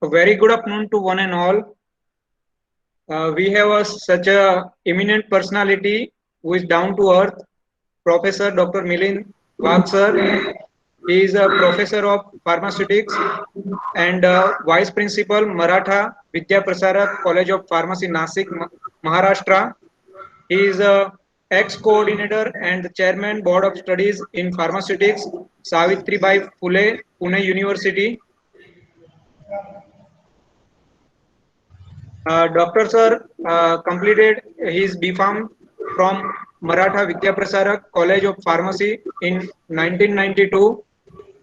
A very good afternoon to one and all. We have such a eminent personality who is down to earth, Professor Dr. Milind Wagh sir. He is a professor of pharmaceutics and vice principal Maratha Vidya Prasarak College of Pharmacy Nashik, Maharashtra. He is a ex-coordinator and the chairman board of studies in pharmaceutics, Savitribai Phule, Pune University. Dr. Sir completed his B.Pharm from Maratha Vidya Prasarak College of Pharmacy in 1992.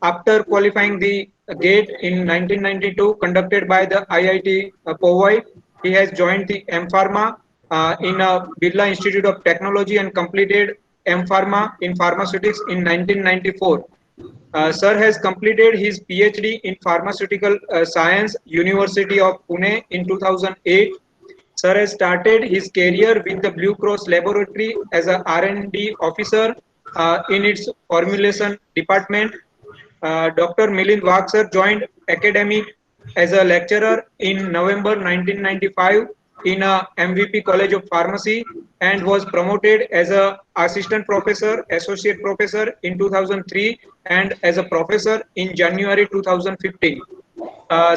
After qualifying the GATE in 1992, conducted by the IIT Powai, he has joined the M.Pharma in Birla Institute of Technology and completed M.Pharma in Pharmaceutics in 1994. Sir has completed his PhD in Pharmaceutical Science, University of Pune in 2008. Sir has started his career with the Blue Cross Laboratory as a R&D officer in its formulation department. Dr. Milind Wagh sir joined academic as a lecturer in November 1995 in a MVP College of Pharmacy and was promoted as a assistant professor, associate professor in 2003 and as a professor in January 2015.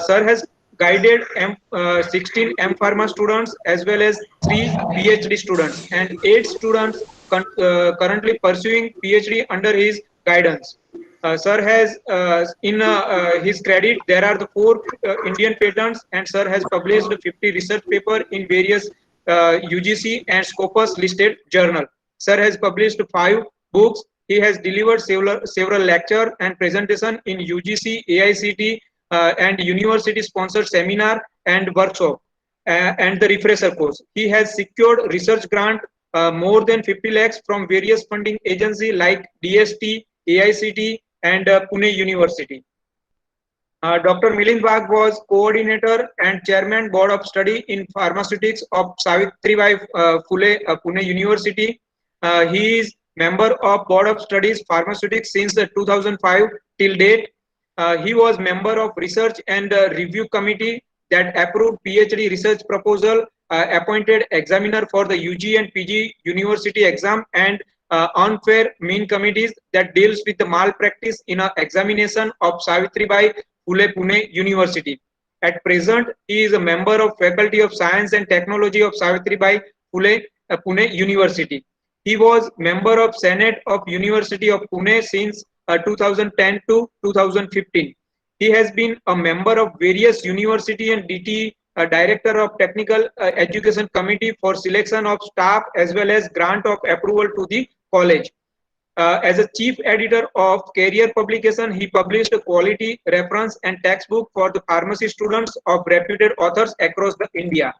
Sir has guided 16 M Pharma students as well as 3 PhD students and 8 students currently pursuing PhD under his guidance. Sir has in his credit there are the 4 Indian patents and sir has published 50 research paper in various UGC and Scopus listed journal. Sir has published 5 books. He has delivered several lecture and presentation in UGC, AICT and university sponsored seminar and workshop and the refresher course. He has secured research grant more than 50 lakhs from various funding agency like DST, AICT and Pune University. Dr. Milind Wagh was coordinator and chairman board of study in pharmaceutics of Savitribai Phule Pune University. He is member of board of studies pharmaceutics since 2005 till date. He was member of research and review committee that approved PhD research proposal, appointed examiner for the UG and PG university exam and unfair mean committees that deals with the malpractice in a examination of Savitribai Phule Pune University. At present, he is a member of Faculty of Science and Technology of Savitribai Phule Pune University. He was member of Senate of University of Pune since 2010 to 2015. He has been a member of various university and DT Director of Technical Education Committee for selection of staff as well as grant of approval to the college. As a chief editor of career publication, he published a quality reference and textbook for the pharmacy students of reputed authors across the India.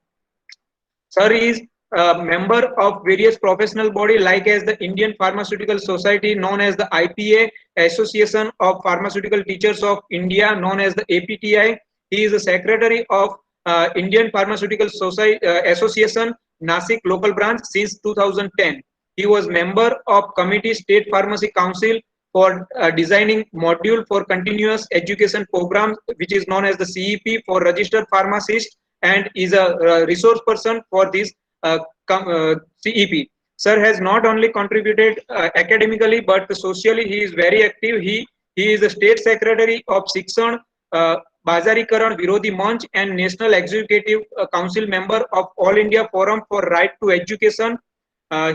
Sir is a member of various professional body like as the Indian Pharmaceutical Society known as the IPA, Association of Pharmaceutical Teachers of India known as the APTI. He is the secretary of Indian Pharmaceutical Society Association Nashik local branch since 2010. He was member of Committee State Pharmacy Council for designing module for continuous education program which is known as the CEP for registered pharmacist and is a resource person for this CEP. Sir has not only contributed academically but socially he is very active. He is the state secretary of Shikshan Bazarikaran Virodhi Manch and National Executive Council member of All India Forum for Right to Education.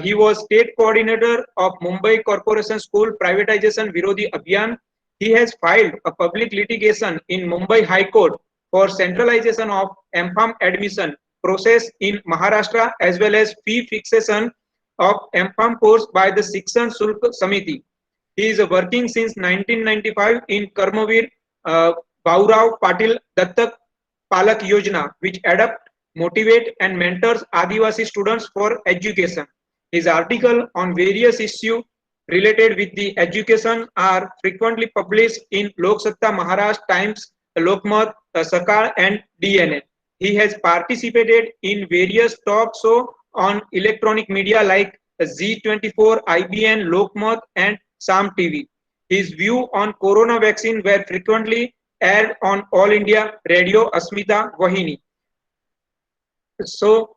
He was state coordinator of Mumbai Corporation School Privatization Virodhi Abhiyan. He has filed a public litigation in Mumbai High Court for centralization of M.Pharm admission process in Maharashtra as well as fee fixation of M.Pharm course by the Shikshan Shulk Samiti. He is working since 1995 in Karmavir Bhaurao Patil Dattak Palak Yojana which adapt, motivate and mentors Adivasi students for education. His article on various issues related with the education are frequently published in Lok Satta Maharashtra Times, Lokmat, Sakal and DNA. He has participated in various talk shows on electronic media like Z24, IBN, Lokmat and Sam TV. His view on corona vaccine were frequently aired on All India Radio Asmita Vahini. So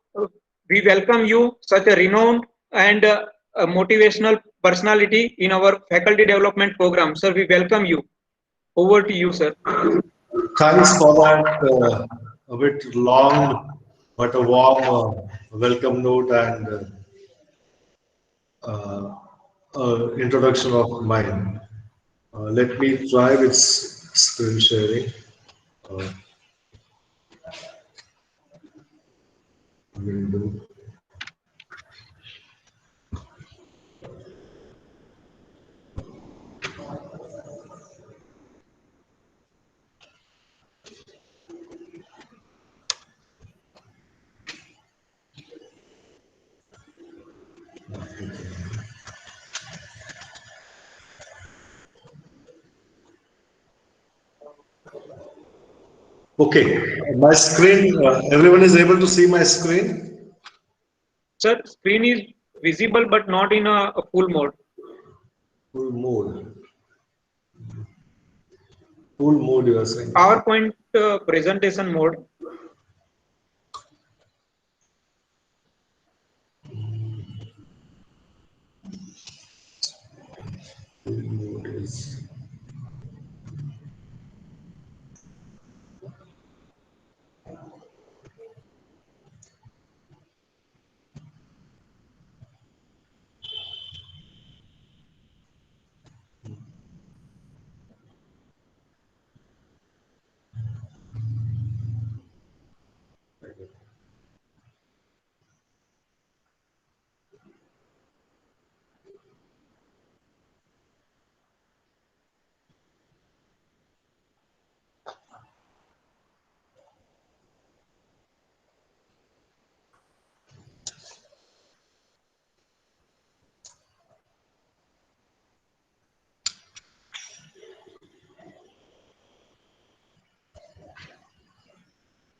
we welcome you, such a renowned and a motivational personality in our faculty development program. Sir, we welcome you. Over to you, sir. Thanks for that a bit long but a warm welcome note and introduction of mine. Let me try with screen sharing. Uh, window. Okay, my screen, everyone is able to see my screen? Sir, screen is visible but not in a full mode. Full mode. Full mode, you are saying? PowerPoint presentation mode. Full mode is.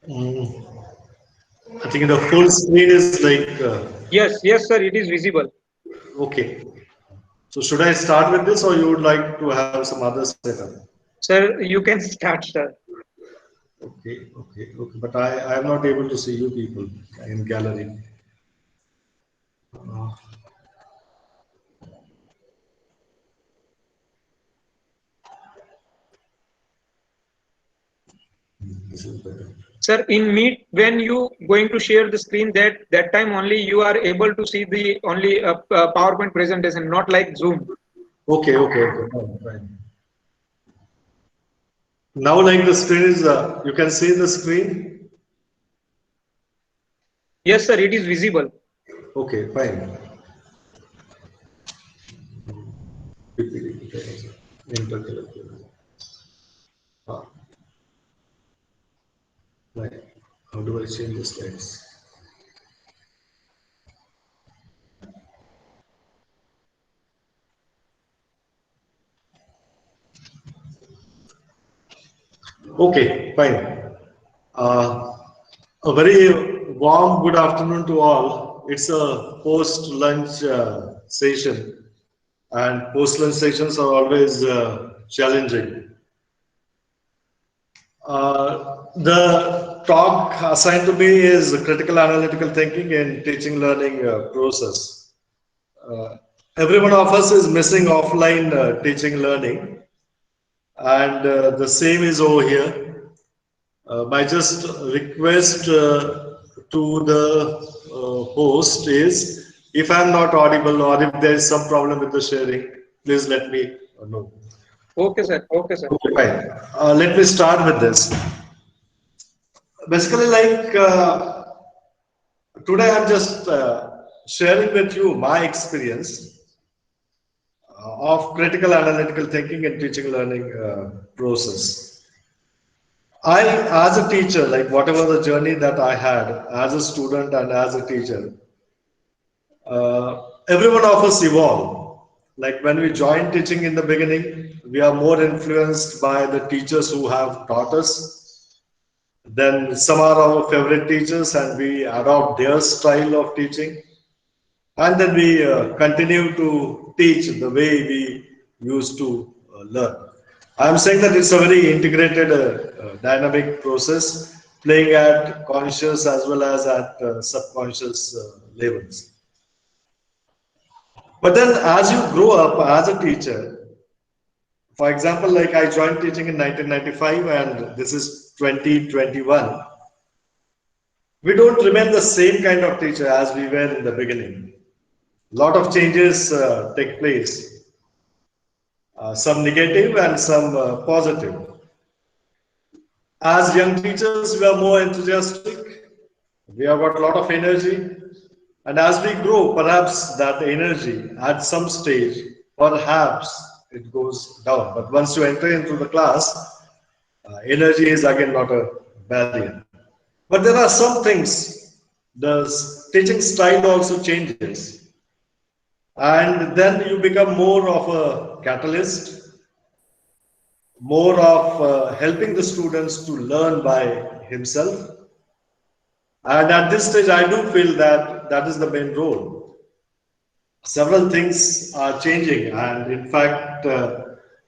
I think the full screen is like, Yes, yes, sir, it is visible. okay. So should I start with this or you would like to have some other setup? Sir, you can start, sir. Okay. But I am not able to see you people in gallery. This is better. Sir, in Meet, when you going to share the screen, that time only you are able to see the only PowerPoint presentation, not like Zoom. Okay. Fine. Now, like the screen is, you can see the screen. Yes, sir, it is visible. Okay, fine. Ah, right. How do I change the slides? Okay, fine. Uh, a very warm good afternoon to all. It's a post-lunch session, and post-lunch sessions are always challenging. The talk assigned to me is critical analytical thinking in teaching learning process. Uh, every one of us is missing offline teaching learning, and the same is over here. My just request to the host is, if I'm not audible or if there is some problem with the sharing, please let me know. Okay, sir. Okay, sir. Okay, fine. Let me start with this. Basically, like today, I'm just sharing with you my experience of critical analytical thinking and teaching learning process. I, as a teacher, like whatever the journey that I had as a student and as a teacher, every one of us evolve. Like when we join teaching in the beginning, we are more influenced by the teachers who have taught us. Then some are our favorite teachers and we adopt their style of teaching. And then we continue to teach the way we used to learn. I'm saying that it's a very integrated, dynamic process, playing at conscious as well as at subconscious levels. But then, as you grow up as a teacher, for example, like I joined teaching in 1995 and this is 2021, we don't remain the same kind of teacher as we were in the beginning. A lot of changes take place, some negative and some positive. As young teachers, we are more enthusiastic, we have got a lot of energy, and as we grow, perhaps that energy at some stage, perhaps it goes down. But once you enter into the class, energy is again not a barrier. But there are some things, the teaching style also changes, and then you become more of a catalyst, more of helping the students to learn by himself. And at this stage, I do feel that that is the main role. Several things are changing, and in fact,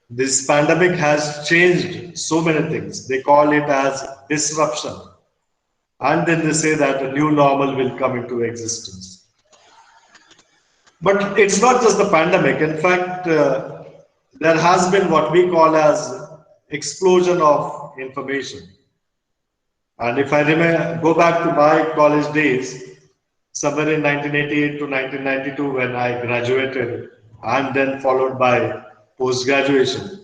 this pandemic has changed so many things. They call it as disruption, and then they say that a new normal will come into existence. But it's not just the pandemic. In fact, there has been what we call as explosion of information. And if I remember, go back to my college days, somewhere in 1988 to 1992 when I graduated and then followed by post-graduation.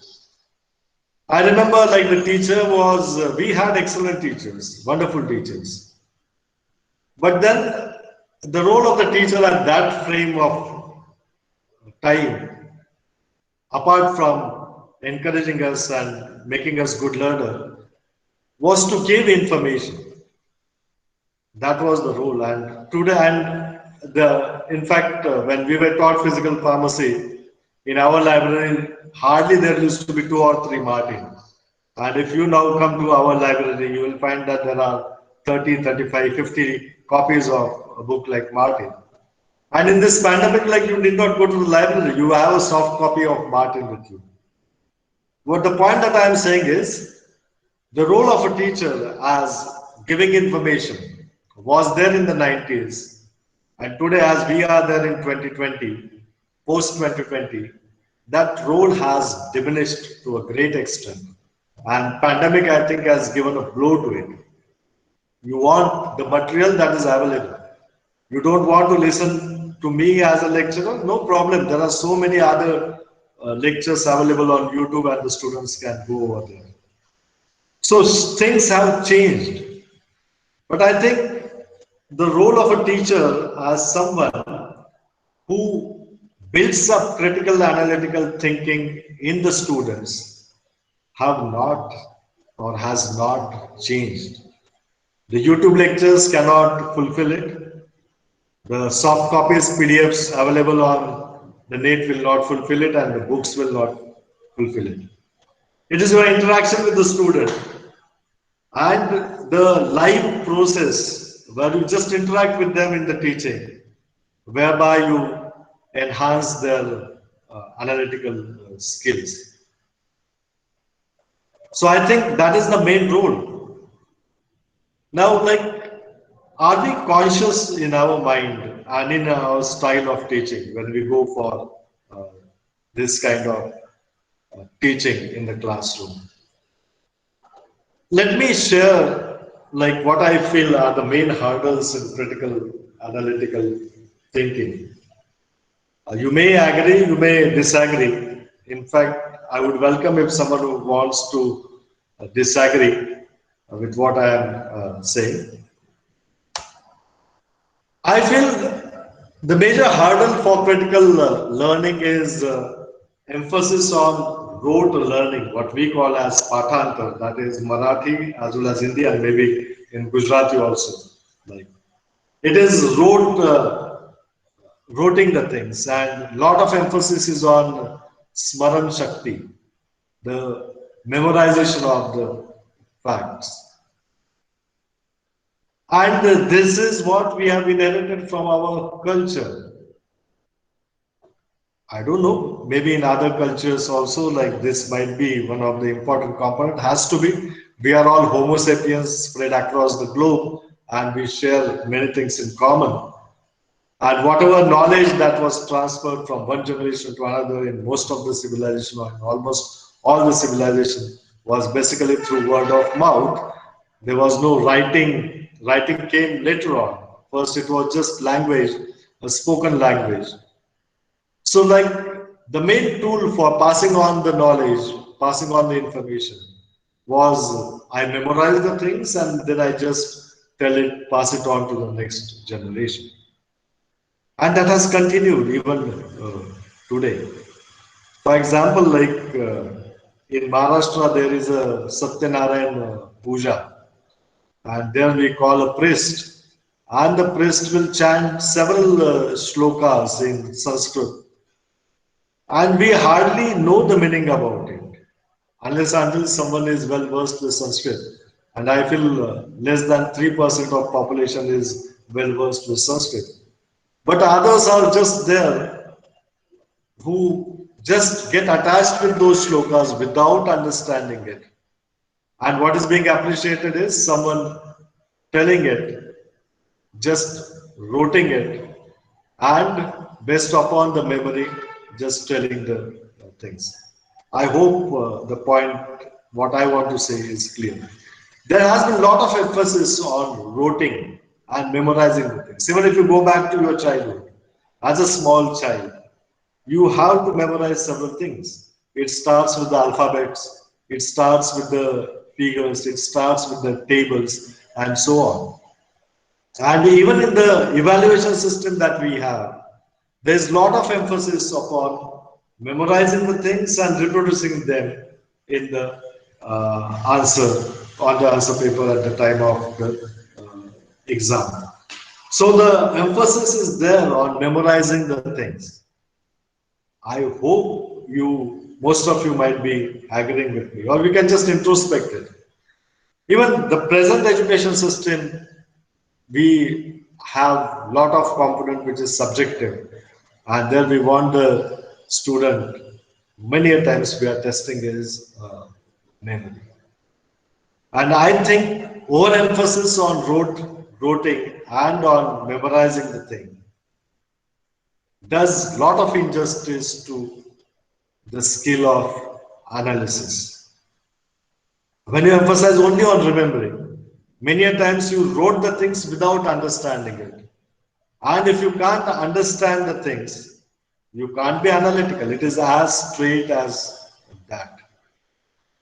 I remember like the teacher was, we had excellent teachers, wonderful teachers. But then the role of the teacher at that frame of time, apart from encouraging us and making us good learner, was to give information. That was the rule. And today, and in fact, when we were taught physical pharmacy in our library, hardly there used to be 2 or 3 Martin. And if you now come to our library, you will find that there are 30, 35, 50 copies of a book like Martin. And in this pandemic, like you did not go to the library, you have a soft copy of Martin with you. What the point that I am saying is, the role of a teacher as giving information was there in the 90s, and today as we are there in 2020, post 2020, that role has diminished to a great extent. And pandemic, I think, has given a blow to it. You want the material that is available. You don't want to listen to me as a lecturer? No problem. There are so many other lectures available on YouTube and the students can go over there. So things have changed. But I think the role of a teacher as someone who builds up critical analytical thinking in the students have not or has not changed. The YouTube lectures cannot fulfill it. The soft copies, PDFs available on the net will not fulfill it, and the books will not fulfill it. It is your interaction with the student and the live process where you just interact with them in the teaching, whereby you enhance their analytical skills. So I think that is the main role. Now, like, are we conscious in our mind and in our style of teaching when we go for this kind of teaching in the classroom? Let me share like what I feel are the main hurdles in critical analytical thinking. You may agree, you may disagree. In fact, I would welcome if someone who wants to disagree with what I am saying. I feel the major hurdle for critical learning is emphasis on rote learning, what we call as Pathantar, that is Marathi as well as Hindi and maybe in Gujarati also. Like, it is roting the things, and a lot of emphasis is on Smaran Shakti, the memorization of the facts. And this is what we have inherited from our culture. I don't know, maybe in other cultures also, like this might be one of the important component, has to be. We are all Homo sapiens spread across the globe and we share many things in common. And whatever knowledge that was transferred from one generation to another in most of the civilization, or in almost all the civilization, was basically through word of mouth. There was no writing. Writing came later on. First, it was just language, a spoken language. So, like the main tool for passing on the knowledge, passing on the information, was I memorize the things and then I just tell it, pass it on to the next generation. And that has continued even today. For example, like in Maharashtra, there is a Satyanarayan Puja, and there we call a priest, and the priest will chant several shlokas in Sanskrit, and we hardly know the meaning about it unless until someone is well versed with Sanskrit. And I feel less than 3% of population is well versed with Sanskrit. But others are just there who just get attached with those shlokas without understanding it. And what is being appreciated is someone telling it, just writing it, and based upon the memory, just telling the things. I hope the point, what I want to say is clear. There has been a lot of emphasis on roting and memorizing the things. Even if you go back to your childhood, as a small child, you have to memorize several things. It starts with the alphabets, it starts with the figures, it starts with the tables, and so on. And even in the evaluation system that we have, there's a lot of emphasis upon memorizing the things and reproducing them in the answer on the answer paper at the time of the exam. So the emphasis is there on memorizing the things. I hope most of you might be agreeing with me, or we can just introspect it. Even the present education system, we have a lot of component which is subjective, and then we want the student, many a times we are testing his memory. And I think overemphasis on roting and on memorizing the thing does a lot of injustice to the skill of analysis. When you emphasize only on remembering, many a times you wrote the things without understanding it. And if you can't understand the things, you can't be analytical. It is as straight as that.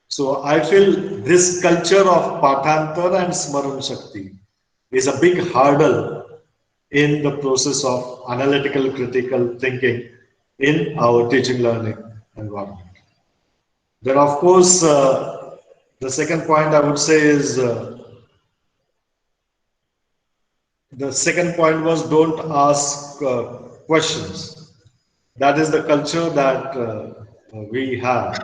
So I feel this culture of Pathantar and Smaran Shakti is a big hurdle in the process of analytical critical thinking in our teaching learning environment. Then, of course, the second point I would say is the second point was don't ask questions. That is the culture that we have.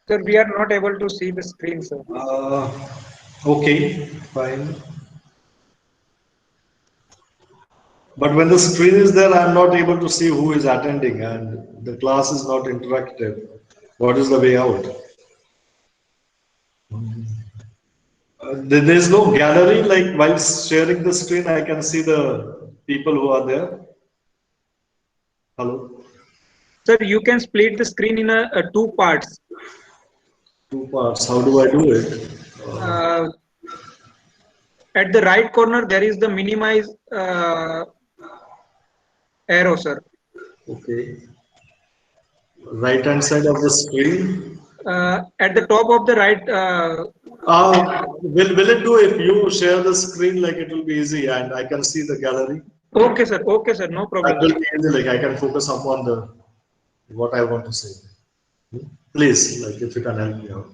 Sir, we are not able to see the screen, sir. Okay, fine. But when the screen is there, I'm not able to see who is attending and the class is not interactive. What is the way out? There's no gallery, like while sharing the screen, I can see the people who are there. Hello? Sir, you can split the screen in two parts. Two parts. How do I do it? Uh, at the right corner, there is the minimize arrow, sir. Okay. Right hand side of the screen. At the top of the right. Will it do if you share the screen? Like it will be easy and I can see the gallery. Okay, sir. Okay, sir. No That problem. will be easy. Like I can focus upon the what I want to say. Please, like if you can help me out.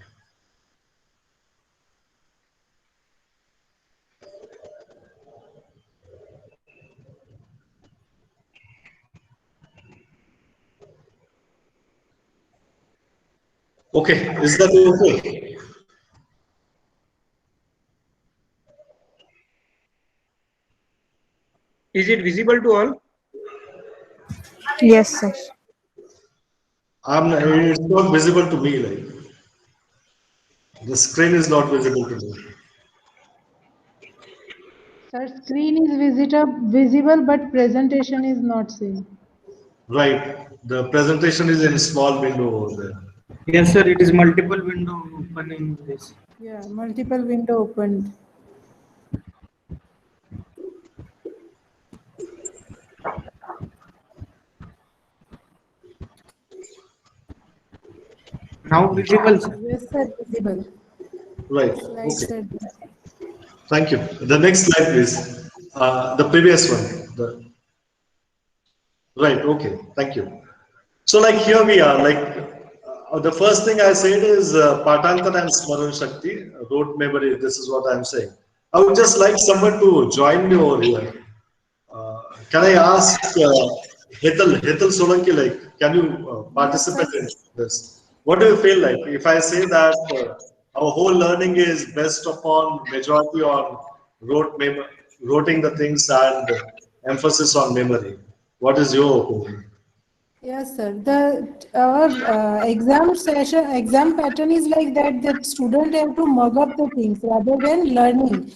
Okay, is that okay? Is it visible to all? Yes, sir. It's not visible to me. Like the screen is not visible to me. Sir, screen is visible, but presentation is not seen. Right. The presentation is in a small window over there. Yes, sir. It is multiple window open in this. Yeah, multiple window opened. Now visible, sir. Yes, sir, visible. Right. Slide, Okay. sir. Thank you. The next slide, please. The previous one. Right. Okay. Thank you. So, like here we are. Like the first thing I said is Patantan and Smaran Shakti, rote memory. This is what I'm saying. I would just like someone to join me over here. Can I ask Hital Solanki, like, can you Yes, sir. participate in this? What do you feel like if I say that our whole learning is based upon majority on roting the things and emphasis on memory? What is your opinion? Yes, sir. Our exam pattern is like that student have to mug up the things rather than learning.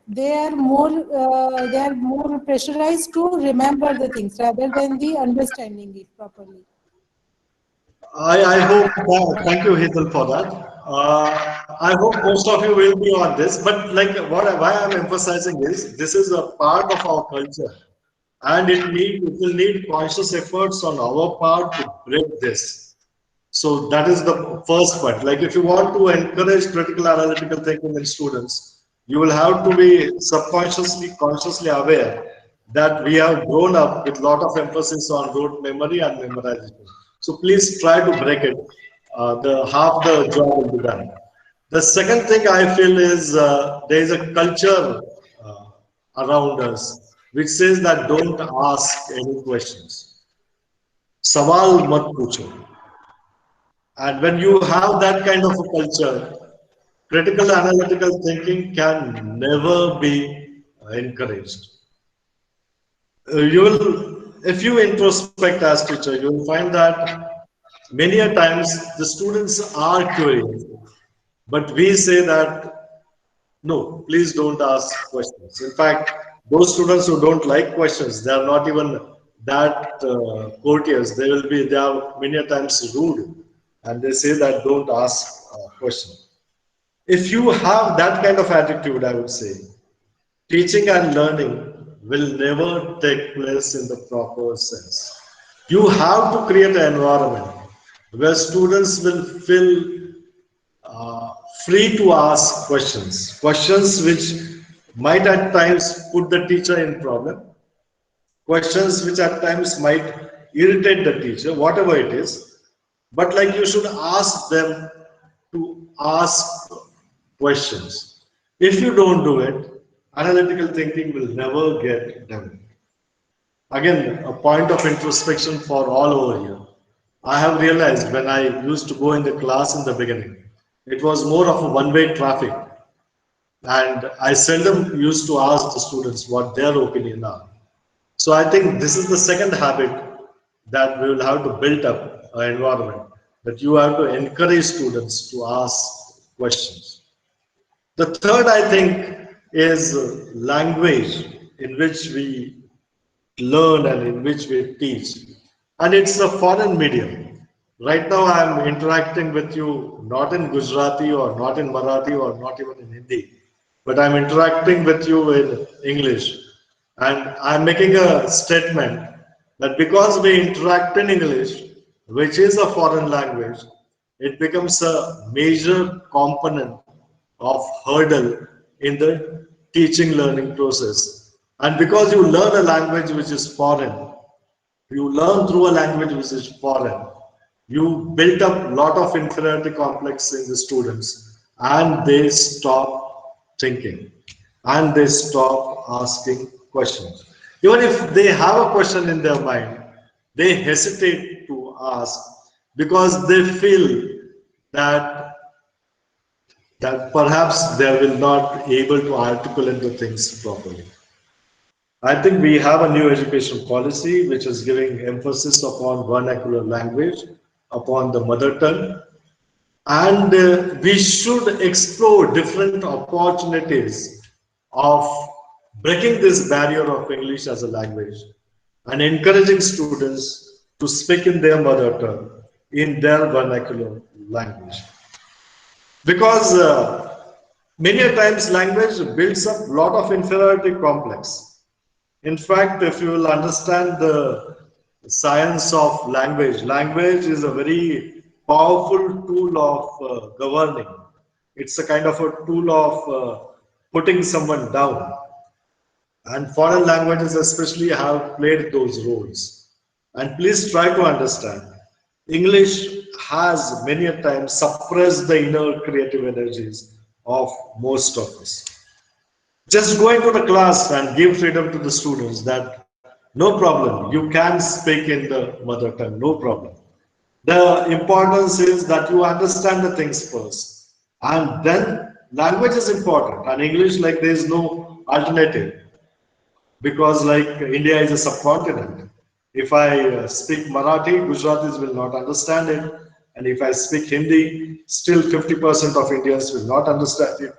They are more pressurized to remember the things rather than the understanding it properly. I hope that, thank you, Hital, for that. I hope most of you will be on this, but like why I'm emphasizing is this is a part of our culture, and it will need conscious efforts on our part to break this. So that is the first part. Like if you want to encourage critical analytical thinking in students, you will have to be subconsciously, consciously aware that we have grown up with a lot of emphasis on rote memory and memorization. So please try to break it. The half the job will be done. The second thing I feel is there is a culture uh, around us which says that don't ask any questions. Sawal mat pucho. And when you have that kind of a culture, critical analytical thinking can never be encouraged. You will, if you introspect as teacher, you will find that many a times the students are curious, but we say that no, please don't ask questions. In fact, those students who don't like questions, they are not even that courteous. They are many a times rude, and they say that don't ask questions. If you have that kind of attitude, I would say teaching and learning will never take place in the proper sense. You have to create an environment where students will feel uh, free to ask questions which might at times put the teacher in problem, questions which at times might irritate the teacher, whatever it is. But like you should ask them to ask questions. If you don't do it, analytical thinking will never get done. Again, a point of introspection for all over here. I have realized when I used to go in the class in the beginning, it was more of a one-way traffic. And I seldom used to ask the students what their opinion are. So I think this is the second habit that we will have to build up an environment that you have to encourage students to ask questions. The third, I think, is language in which we learn and in which we teach. And it's a foreign medium. Right now, I'm interacting with you not in Gujarati or not in Marathi or not even in Hindi, but I'm interacting with you in English. And I'm making a statement that because we interact in English, which is a foreign language, it becomes a major component of hurdle in the teaching learning process. And because you learn a language which is foreign, you learn through a language which is foreign, you build up a lot of inferiority complex in the students, and they stop thinking and they stop asking questions. Even if they have a question in their mind, they hesitate to ask because they feel that perhaps they will not able to articulate the things properly. I think we have a new education policy which is giving emphasis upon vernacular language, upon the mother tongue, and we should explore different opportunities of breaking this barrier of English as a language and encouraging students to speak in their mother tongue, in their vernacular language. Because many a times language builds up a lot of inferiority complex. In fact, if you will understand the science of language, language is a very powerful tool of governing. It's a kind of a tool of putting someone down. And foreign languages especially have played those roles. And please try to understand, English has many a time suppressed the inner creative energies of most of us. Just go into the class and give freedom to the students that no problem, you can speak in the mother tongue, no problem. The importance is that you understand the things first. And then language is important, and English, like, there is no alternative, because like India is a subcontinent. If I speak Marathi, Gujaratis will not understand it. And if I speak Hindi, still 50% of Indians will not understand it.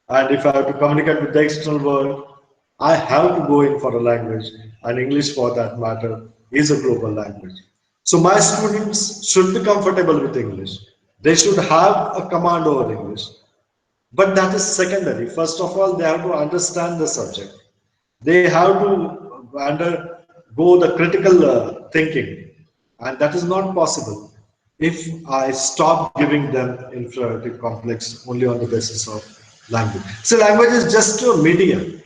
And if I have to communicate with the external world, I have to go in for a language, and English for that matter is a global language. So my students should be comfortable with English. They should have a command over English. But that is secondary. First of all, they have to understand the subject. They have to undergo the critical thinking, and that is not possible if I stop giving them inferiority complex only on the basis of language. So language is just a medium.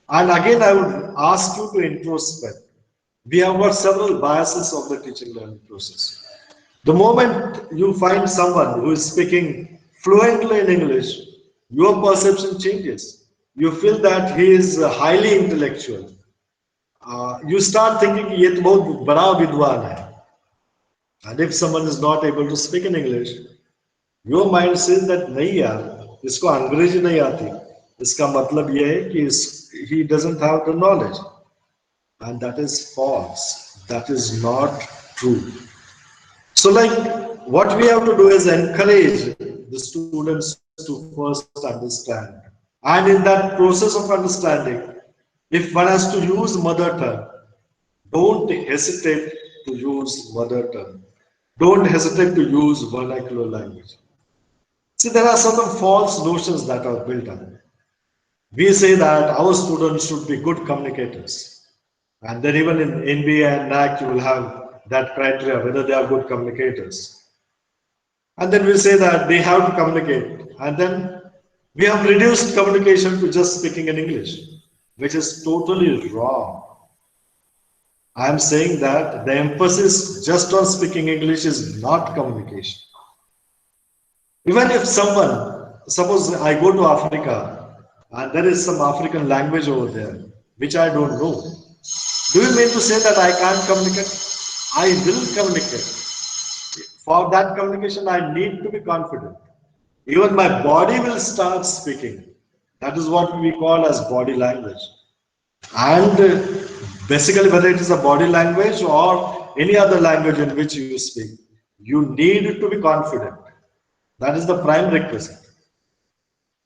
And again, I would ask you to introspect. We have got several biases of the teaching learning process. The moment you find someone who is speaking fluently in English, your perception changes. You feel that he is highly intellectual. You start thinking, ye to bahut bada vidwan hai. And if someone is not able to speak in English, your mind says that nahi yaar, isko अंग्रेजी nahi aati. Iska matlab ye hai ki he doesn't have the knowledge. And that is false. That is not true. So like, what we have to do is encourage the students to first understand. And in that process of understanding, if one has to use mother tongue, don't hesitate to use mother tongue. Don't hesitate to use vernacular language. See, there are certain false notions that are built up. We say that our students should be good communicators. And then even in NBA and NAC, you will have that criteria, whether they are good communicators. And then we say that they have to communicate. And then we have reduced communication to just speaking in English, which is totally wrong. I am saying that the emphasis just on speaking English is not communication. Even if someone, suppose I go to Africa and there is some African language over there, which I don't know. Do you mean to say that I can't communicate? I will communicate. For that communication, I need to be confident. Even my body will start speaking. That is what we call as body language. And basically, whether it is a body language or any other language in which you speak, you need to be confident. That is the prime requisite.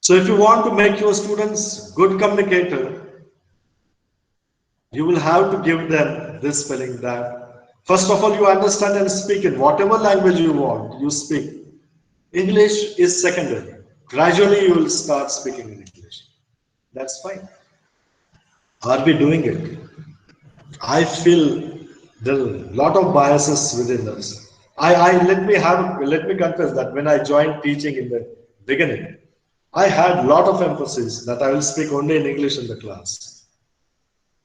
So if you want to make your students good communicator, you will have to give them this spelling that, first of all, you understand and speak in whatever language you want, you speak. English is secondary. Gradually, you will start speaking in English. That's fine. Are we doing it? I feel there are a lot of biases within us. Let me confess that when I joined teaching in the beginning, I had a lot of emphasis that I will speak only in English in the class.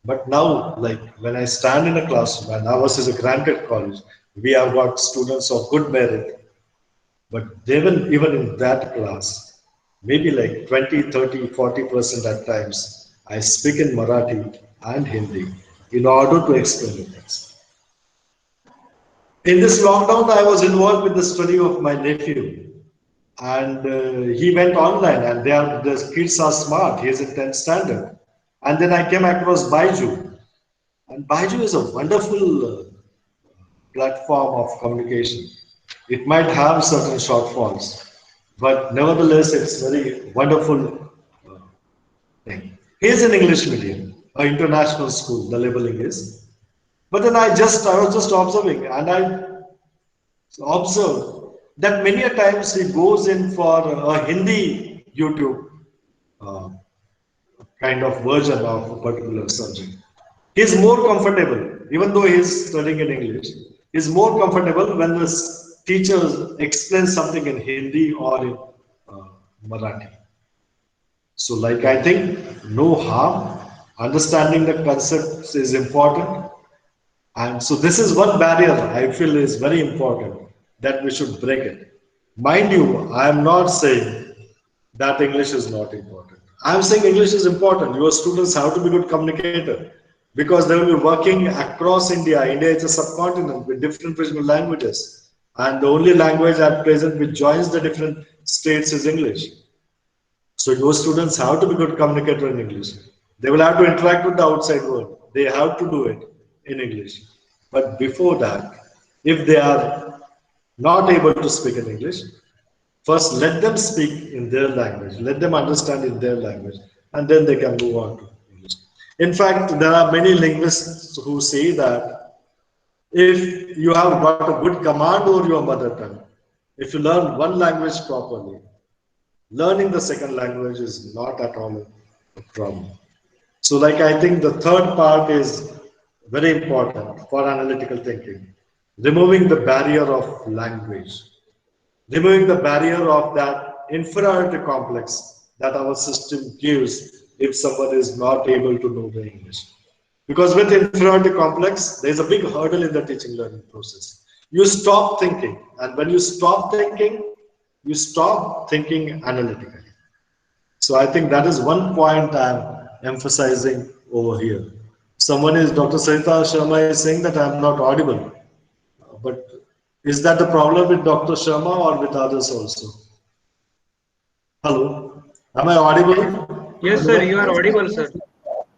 But now, like when I stand in a classroom, and ours is a granted college, we have got students of good merit. But even in that class, maybe like 20, 30, 40% at times, I speak in Marathi and Hindi in order to explain the things. In this lockdown, I was involved with the study of my nephew, and he went online, and the kids are smart. He is in 10th standard. And then I came across Baiju, and Baiju is a wonderful platform of communication. It might have certain shortfalls, but nevertheless, it's very wonderful thing. He's an English medium, an international school, the labeling is. But then I was just observing, and I observed that many a times he goes in for a Hindi YouTube uh, kind of version of a particular subject. He's more comfortable, even though he's studying in English, he's more comfortable when the teacher explains something in Hindi or in Marathi. So, like, I think no harm. Understanding the concepts is important. And so, this is one barrier I feel is very important that we should break it. Mind you, I am not saying that English is not important. I am saying English is important. Your students have to be good communicator because they will be working across India. India is a subcontinent with different regional languages. And the only language at present which joins the different states is English. So your students have to be good communicator in English. They will have to interact with the outside world. They have to do it in English. But before that, if they are not able to speak in English, first let them speak in their language. Let them understand in their language. And then they can move on to English. In fact, there are many linguists who say that if you have got a good command over your mother tongue, if you learn one language properly, learning the second language is not at all a problem. So, like, I think the third part is very important for analytical thinking. Removing the barrier of language, removing the barrier of that inferiority complex that our system gives if someone is not able to know the English. Because with inferiority complex, there is a big hurdle in the teaching learning process. You stop thinking, and when you stop thinking, you stop thinking analytically. So I think that is one point I'm emphasizing over here. Someone is, Dr. Sarita Sharma is saying that I'm not audible. But is that the problem with Dr. Sharma or with others also? Hello? Am I audible? Yes, sir, you are audible, sir.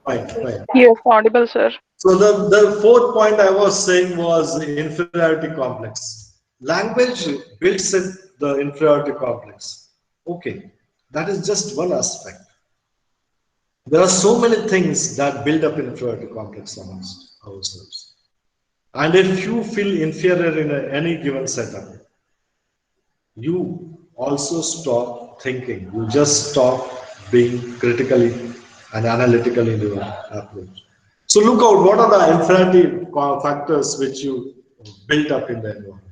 Fine, fine. Yes, audible, sir. So the fourth point I was saying was inferiority complex. Language builds the inferiority complex. Okay, that is just one aspect. There are so many things that build up inferiority complex amongst ourselves. And if you feel inferior in any given setup, you also stop thinking. You just stop being critically and analytical in your approach. So look out, what are the inferiority factors which you built up in the environment?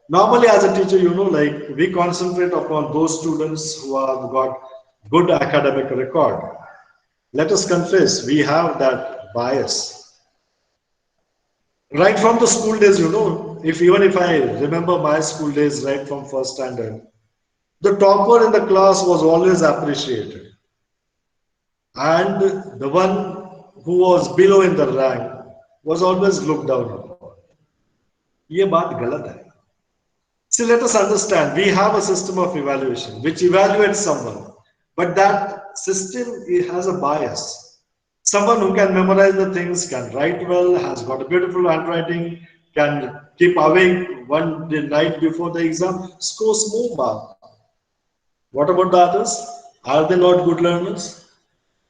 Normally as a teacher, like, we concentrate upon those students who have got good academic record. Let us confess, we have that bias. Right from the school days, even if I remember my school days right from first standard, the topper in the class was always appreciated. And the one who was below in the rank was always looked down upon. Ye baat galat hai. See, let us understand, we have a system of evaluation which evaluates someone, but that system has a bias. Someone who can memorize the things, can write well, has got a beautiful handwriting, can keep awake one night before the exam, scores more marks. What about the others? Are they not good learners?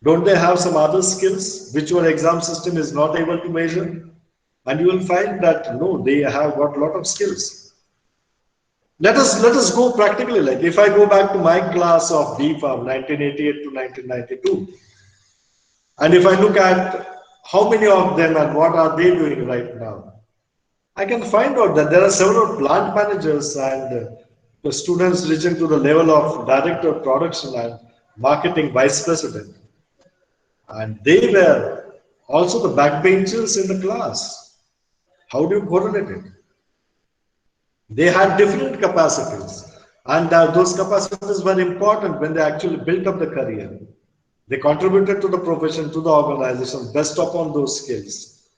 Don't they have some other skills which your exam system is not able to measure? And you will find that no, they have got a lot of skills. Let us go practically. Like, if I go back to my class of B Farm 1988 to 1992, and if I look at how many of them and what are they doing right now, I can find out that there are several plant managers and the students reaching to the level of director of production and marketing vice president. And they were also the backbenchers in the class. How do you correlate it? They had different capacities, and those capacities were important when they actually built up the career. They contributed to the profession, to the organization, based upon those skills.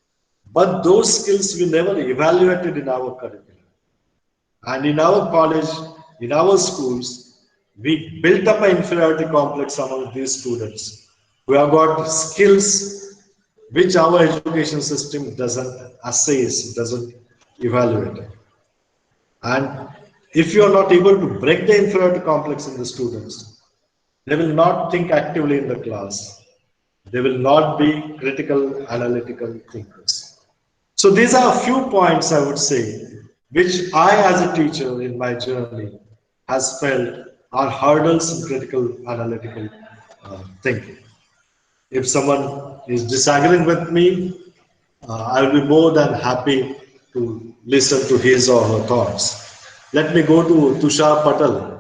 But those skills we never evaluated in our curriculum. And in our college, in our schools, we built up an inferiority complex among these students who have got skills which our education system doesn't assess, doesn't evaluate. And if you are not able to break the inferiority complex in the students, they will not think actively in the class. They will not be critical, analytical thinkers. So these are a few points I would say, which I as a teacher in my journey has felt are hurdles in critical, analytical thinking. If someone is disagreeing with me, I will be more than happy to listen to his or her thoughts. Let me go to Tushar Patel.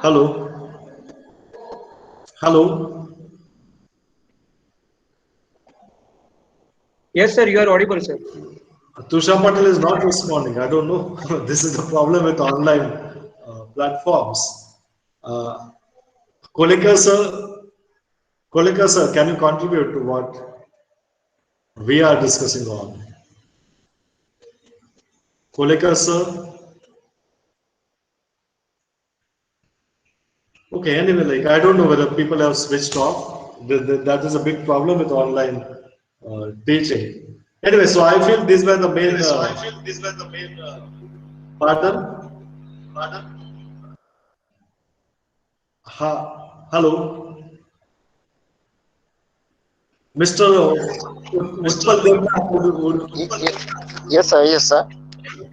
Hello. Hello. Yes, sir, you are audible, sir. Tushar Patel is not responding. I don't know. This is the problem with online platforms. Uh, Kolekar sir, Kolekar sir, can you contribute to what we are discussing on? Kolekar sir. Okay, anyway, like I don't know whether people have switched off. That is a big problem with online teaching. Anyway, so I feel these were the main. Pardon? Hello, Mr. Utpal Devnath, Yes, sir. Yes, sir.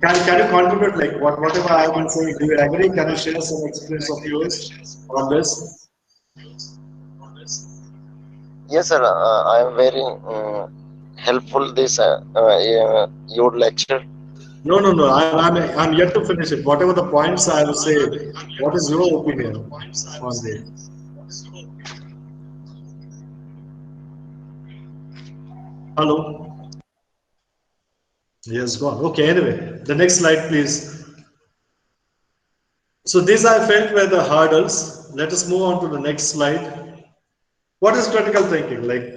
can you contribute like whatever I have been saying? Do you agree? Can you share some experience of yours on this? Yes, sir. I am very helpful this your lecture. No, no, no. I'm yet to finish it. Whatever the points I have said, what is your opinion on this? Hello. Yes, gone. Okay. Anyway, the next slide, please. So these I felt were the hurdles. Let us move on to the next slide. What is critical thinking? Like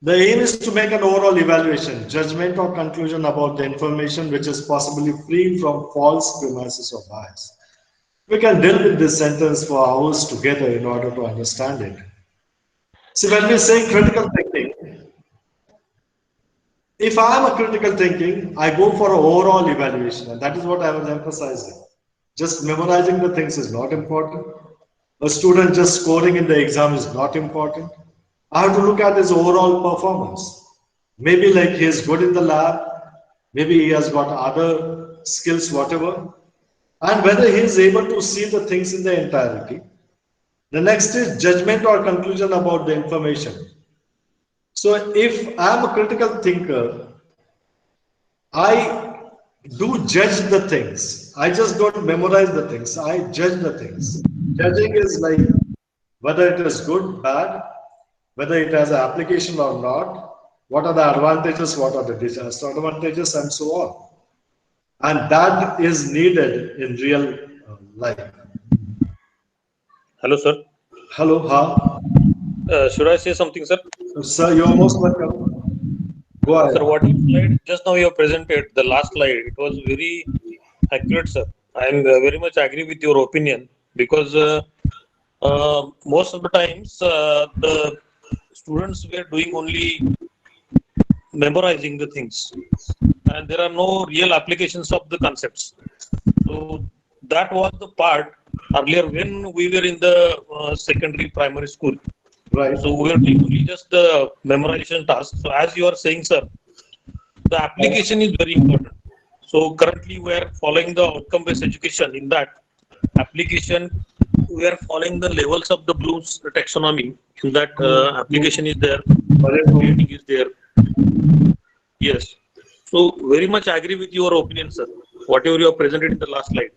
the aim is to make an overall evaluation, judgment or conclusion about the information which is possibly free from false premises or bias. We can deal with this sentence for hours together in order to understand it. See, when we say critical thinking, if I am a critical thinking, I go for an overall evaluation, and that is what I was emphasizing. Just memorizing the things is not important. A student just scoring in the exam is not important. I have to look at his overall performance. Maybe like he is good in the lab, maybe he has got other skills, whatever, and whether he is able to see the things in the entirety. The next is judgment or conclusion about the information. So if I am a critical thinker, I do judge the things. I just don't memorize the things. I judge the things. Judging is like whether it is good, bad, whether it has an application or not, what are the advantages, what are the disadvantages, and so on. And that is needed in real life. Hello, sir. Hello, Should I say something, sir? sir, you're most welcome. Go ahead. Sir, what slide just now you have presented, the last slide, it was very accurate, sir. I am very much agree with your opinion because most of the times the students were doing only memorizing the things and there are no real applications of the concepts. So that was the part earlier when we were in the secondary primary school. Right. So we are doing only just the memorization task. So as you are saying, sir, the application is very important. So currently we are following the outcome-based education. In that application, we are following the levels of the Bloom's taxonomy. In that application is there, rating is there. Yes. So very much agree with your opinion, sir. Whatever you have presented in the last slide.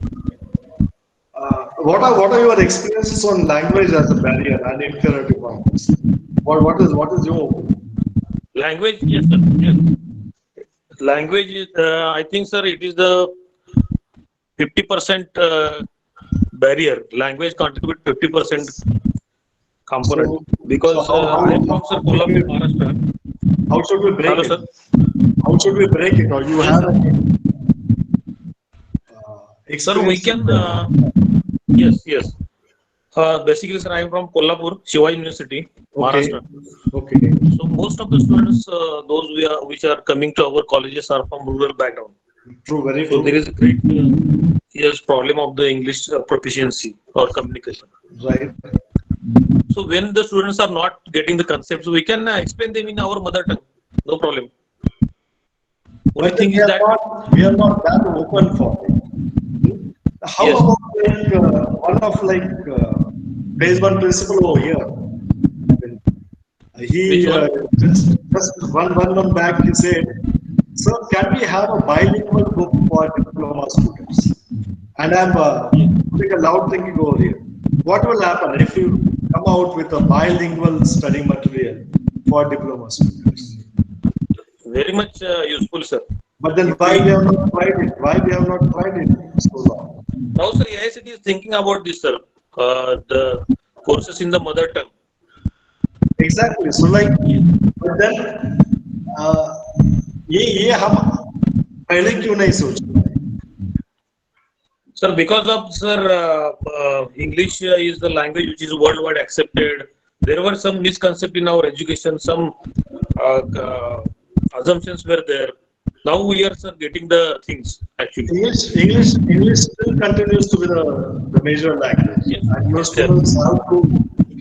What are your experiences on language as a barrier and inferiority complex? What is your opinion? Language, yes, sir. Yes. Language is, I think, sir, it is the 50% barrier. Language contribute 50% component. Because how I am from Sir Kolhapur, Maharashtra. how should we break Hello, it? sir. How should we break it? Or you Yes, have sir. Sir, we experience? can. Yes. Basically, sir, I am from Kolhapur, Shiva University, Okay. Maharashtra. Okay. So most of the students, those which are coming to our colleges, are from rural background. True. Very So true. there is a great yes problem of the English proficiency or communication. Right. So when the students are not getting the concepts, we can explain them in our mother tongue. No problem. Only But thing is that we are not that open for it. How yes, about like one of like phase one principle over here? I mean, which he one? just one month back he said, "Sir, can we have a bilingual book for diploma students?" And I'm putting a loud thinking over here. What will happen if you come out with a bilingual study material for diploma students? Very much useful, sir. But then If why we we have not tried it? Why we have not tried it so long? now, sir, AICT is thinking about this, sir. The courses in the mother tongue. Exactly. So like, but then ये हम पहले क्यों नहीं सोचे? Sir, because of sir, English is the language which is worldwide accepted. There were some misconceptions in our education. Some assumptions were there. Now we are sir getting the things actually. English still continues to be the major language, Yes, and your yes, sir. students have to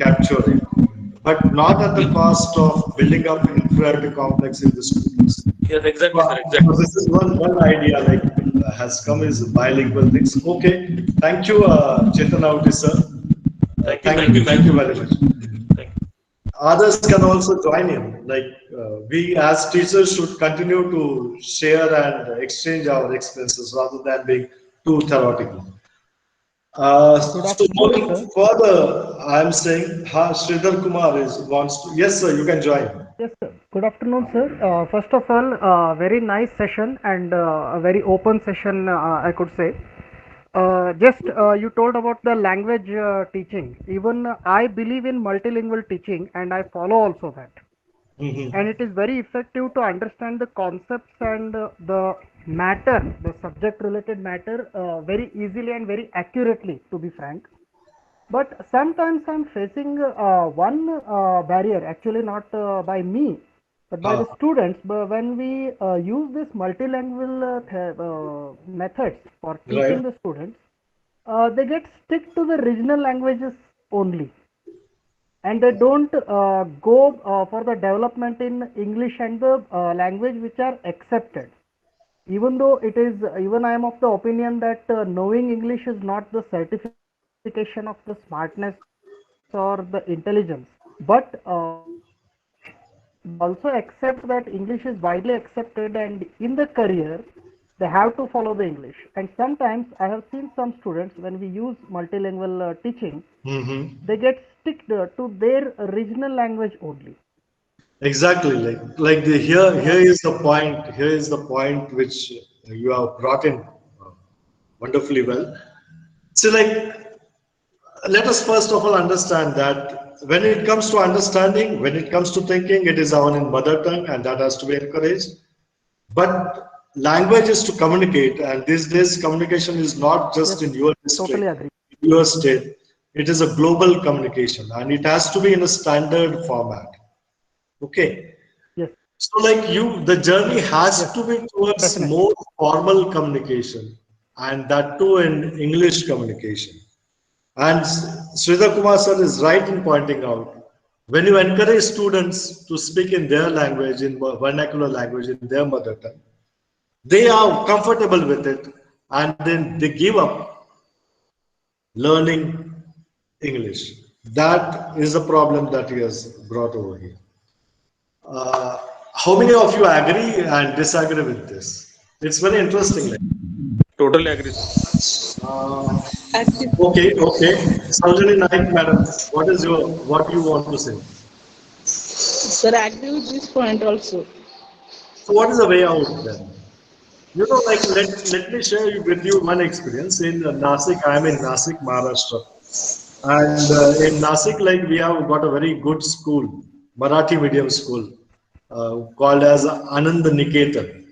capture it, but not at the cost of building up inferiority complex in the students. Yes, exactly, sir. So Exactly. this is one idea like has come is bilingual things. Okay, thank you, Chetan Avti, sir. Thank you. Thank you very much. Thank you. Others can also join in. Like we as teachers should continue to share and exchange our experiences rather than being too theoretical. Good So afternoon, moving sir. further, I am saying Sridhar Kumar wants to. Yes, sir, you can join. Yes, sir. Good afternoon, sir. First of all, very nice session and a very open session, I could say. Just you told about the language teaching. Even I believe in multilingual teaching and I follow also that. And it is very effective to understand the concepts and the matter, the subject related matter very easily and very accurately, to be frank. But sometimes I'm facing one barrier, actually not by me, but by the students. But when we use this multilingual methods for teaching Right. the students, they get stick to the regional languages only, and they don't go for the development in English and the language which are accepted. Even though it is, even I am of the opinion that knowing English is not the certification of the smartness or the intelligence, but they also accept that English is widely accepted, and in the career they have to follow the English. And sometimes I have seen some students, when we use multilingual teaching, they get stick to their regional language only. Exactly. Like here is the point. Here is the point which you have brought in wonderfully well. So like let us first of all understand that when it comes to understanding, when it comes to thinking, it is our in mother tongue, and that has to be encouraged. But language is to communicate, and these days communication is not just in your Totally district, agree. in your state. It is a global communication, and it has to be in a standard format. Okay. Yes, So like the journey has to be towards definitely. more formal communication, and that too in English communication. And Sridhar Kumar sir is right in pointing out, when you encourage students to speak in their language, in vernacular language, in their mother tongue, they are comfortable with it, and then they give up learning English. That is the problem that he has brought over here. Uh, how many of you agree and disagree with this? It's very interesting. Totally agree, sir. Okay. Saujani Naik, madam, what do you want to say? Sir, I agree with this point also. So what is the way out then? You know, like let me share with you one experience in Nashik. I am in Nashik, Maharashtra. And in Nashik, like we have got a very good school, Marathi medium school, called as Anand Niketan.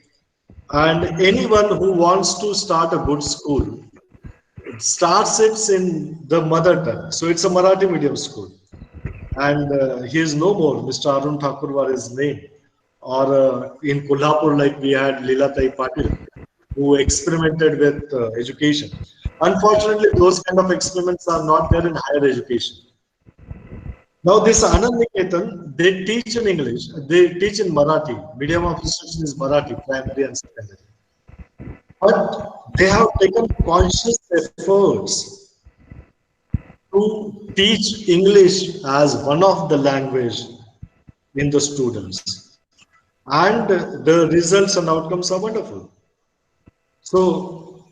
And anyone who wants to start a good school starts it in the mother tongue. So it's a Marathi medium school. And he is no more. Mr. Arun Thakur was his name. Or in Kolhapur, like we had Leelatai Patil, who experimented with education. Unfortunately, those kind of experiments are not there in higher education. Now, this Anand Niketan, they teach in English, they teach in Marathi. Medium of instruction is Marathi, primary and secondary. But they have taken conscious efforts to teach English as one of the language in the students. And the results and outcomes are wonderful. So,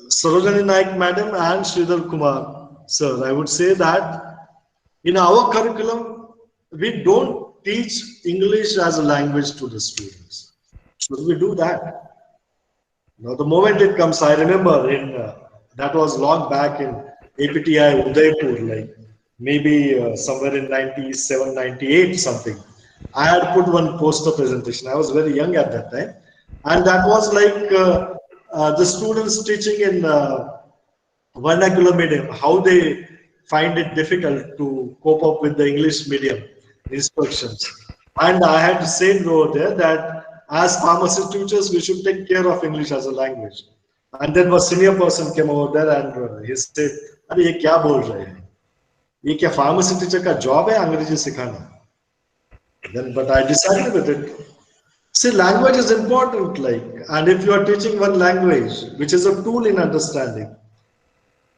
Sarojani Naik Madam and Sridhar Kumar Sir, I would say that in our curriculum, we don't teach English as a language to the students. Should we do that? Now, the moment it comes, I remember that was long back in APTI Udaipur, like maybe somewhere in 97, 98 something. I had put one poster presentation. I was very young at that time. And that was like the students teaching in vernacular medium, how they find it difficult to cope up with the English medium instructions. And I had said over there that as pharmacy teachers, we should take care of English as a language. And then a senior person came over there and he said, "अरे ये क्या बोल रहे हैं? ये क्या pharmacy teacher का job है अंग्रेजी सिखाना?" Then, but I decided with it. See, language is important, like, and if you are teaching one language, which is a tool in understanding,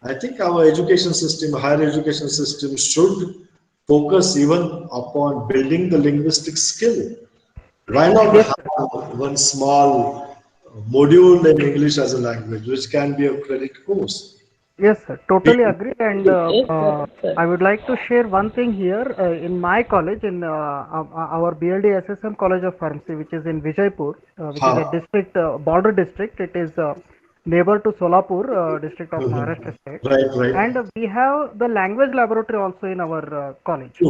I think our education system, higher education system, should focus even upon building the linguistic skill. Why not have one small module in English as a language, which can be a credit course? Yes, sir. Totally agree. And I would like to share one thing here. In my college, in our BLD SSM College of Pharmacy, which is in Vijaypur, which is a district, border district. It is neighbor to Solapur district of Maharashtra state. Right. And we have the language laboratory also in our college.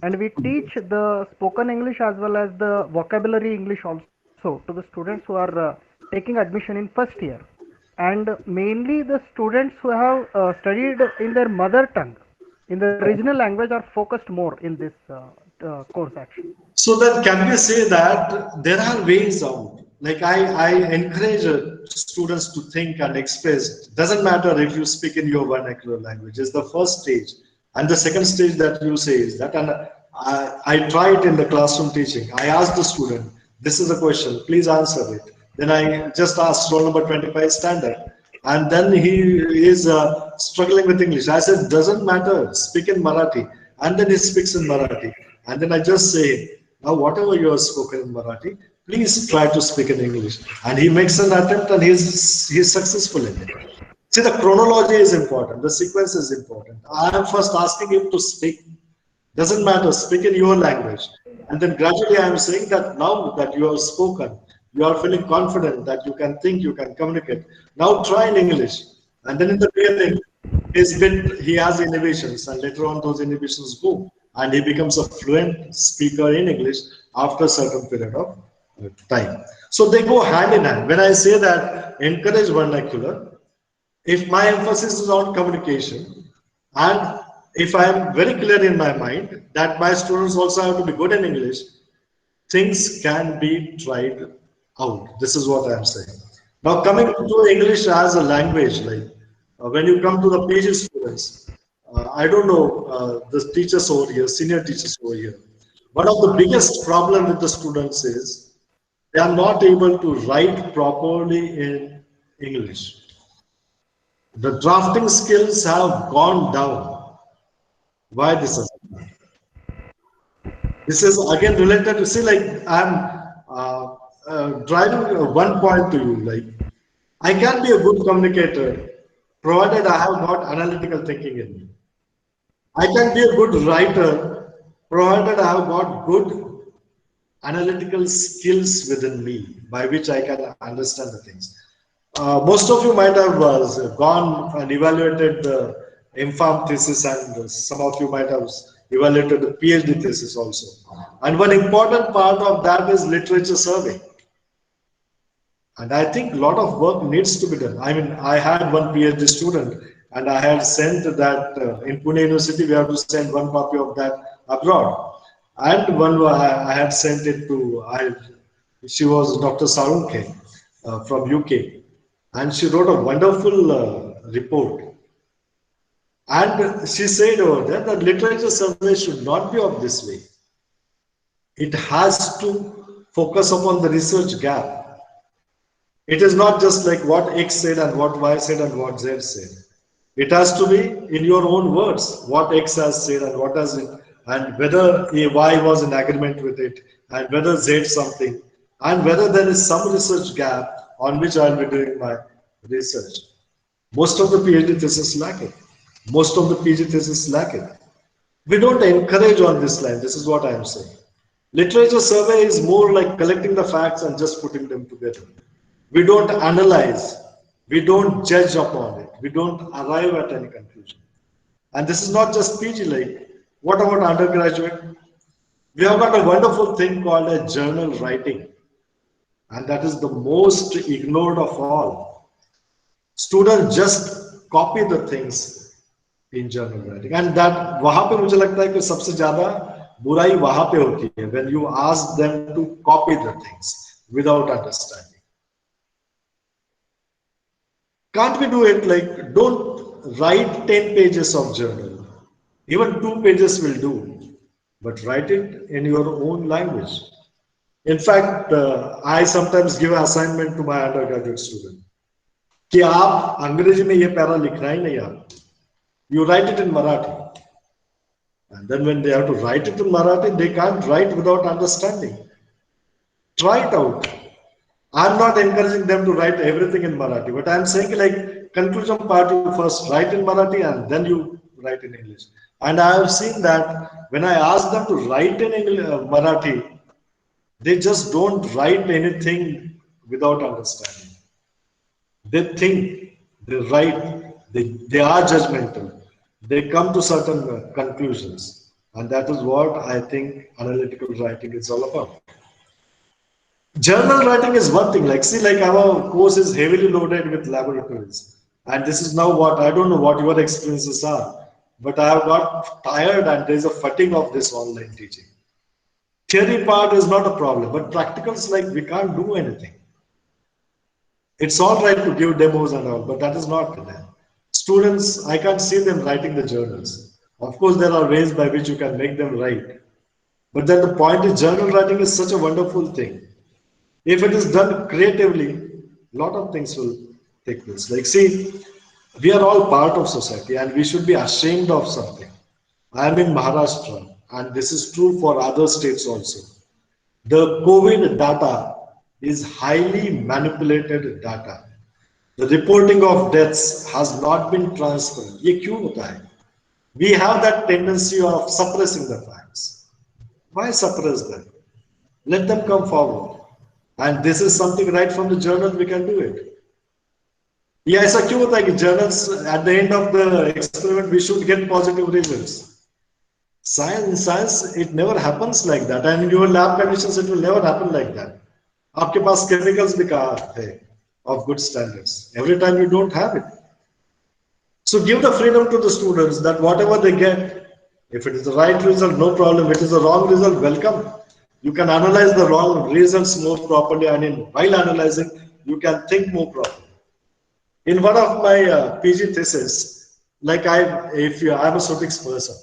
And we teach the spoken English as well as the vocabulary English also to the students who are taking admission in first year. And mainly the students who have studied in their mother tongue, in the regional language, are focused more in this course action. So then can we say that there are ways out? Like I encourage students to think and express. Doesn't matter if you speak in your vernacular language. It's the first stage. And the second stage that you say is that, and I try it in the classroom teaching. I ask the student, this is a question, please answer it. Then I just asked roll number 25 standard, and then he is struggling with English. I said, doesn't matter, speak in Marathi. And then he speaks in Marathi. And then I just say, now whatever you have spoken in Marathi, please try to speak in English. And he makes an attempt and he's successful in it. See, the chronology is important. The sequence is important. I am first asking him to speak. Doesn't matter, speak in your language. And then gradually I am saying that now that you have spoken, you are feeling confident that you can think, you can communicate. Now try in English. And then in the beginning, he has inhibitions, and later on those inhibitions go. And he becomes a fluent speaker in English after a certain period of time. So they go hand in hand. When I say that encourage vernacular, if my emphasis is on communication, and if I am very clear in my mind that my students also have to be good in English, things can be tried out. This is what I am saying. Now coming to English as a language, like when you come to the PG students, I don't know the teachers over here, senior teachers over here. One of the biggest problem with the students is they are not able to write properly in English. The drafting skills have gone down. Why this is? This is again related to, see, like I'm driving one point to you, like I can be a good communicator provided I have got analytical thinking in me. I can be a good writer provided I have got good analytical skills within me by which I can understand the things. Most of you might have gone and evaluated the MPharm thesis, and some of you might have evaluated the PhD thesis also. And one important part of that is literature survey. And I think a lot of work needs to be done. I mean, I had one PhD student, and I had sent that in Pune University, we have to send one copy of that abroad. And one I had sent it to, she was Dr. Sarunke from UK. And she wrote a wonderful report. And she said over there that literature survey should not be of this way. It has to focus upon the research gap. It is not just like what X said and what Y said and what Z said. It has to be in your own words, what X has said and what does it, and whether Y was in agreement with it, and whether Z something, and whether there is some research gap on which I will be doing my research. Most of the PhD thesis lack it. Most of the PG thesis lack it. We don't encourage on this line. This is what I am saying. Literature survey is more like collecting the facts and just putting them together. We don't analyze. We don't judge upon it. We don't arrive at any conclusion. And this is not just PG, like, what about undergraduate? We have got a wonderful thing called a journal writing. And that is the most ignored of all. Students just copy the things in journal writing. And that, वहाँ पे मुझे लगता है कि सबसे ज़्यादा बुराई वहाँ पे होती है, when you ask them to copy the things without understanding. Can't we do it like, don't write 10 pages of journal. Even 2 pages will do, but write it in your own language. In fact, I sometimes give an assignment to my undergraduate student. कि आप अंग्रेजी में ये para लिखना ही नहीं आप. You write it in Marathi. And then when they have to write it in Marathi, they can't write without understanding. Try it out. I'm not encouraging them to write everything in Marathi, but I'm saying like conclusion part, you first write in Marathi and then you write in English. And I have seen that when I ask them to write in English, Marathi, they just don't write anything without understanding. They think, they write, they are judgmental. They come to certain conclusions. And that is what I think analytical writing is all about. Journal writing is one thing, like, see, like our course is heavily loaded with laboratories. And this is now what, I don't know what your experiences are, but I have got tired and there's a fatigue of this online teaching. Theory part is not a problem, but practicals, like, we can't do anything. It's all right to give demos and all, but that is not there. Students, I can't see them writing the journals. Of course, there are ways by which you can make them write. But then the point is, journal writing is such a wonderful thing. If it is done creatively, a lot of things will take place. Like, see, we are all part of society and we should be ashamed of something. I am in Maharashtra and this is true for other states also. The COVID data is highly manipulated data. The reporting of deaths has not been transparent. ये क्यों होता है? We have that tendency of suppressing the facts. Why suppress them? Let them come forward. And this is something right from the journal, we can do it. Yeah, ऐसा क्यों होता है कि journals at the end of the experiment we should get positive results? Science, it never happens like that. And in your lab conditions, it will never happen like that. आपके पास chemicals भी कहाँ थे of good standards? Every time you don't have it. So give the freedom to the students that whatever they get, if it is the right result, no problem. If it is the wrong result, welcome. You can analyze the wrong results more properly, and while analyzing, you can think more properly. In one of my PG thesis, like I'm a physics person.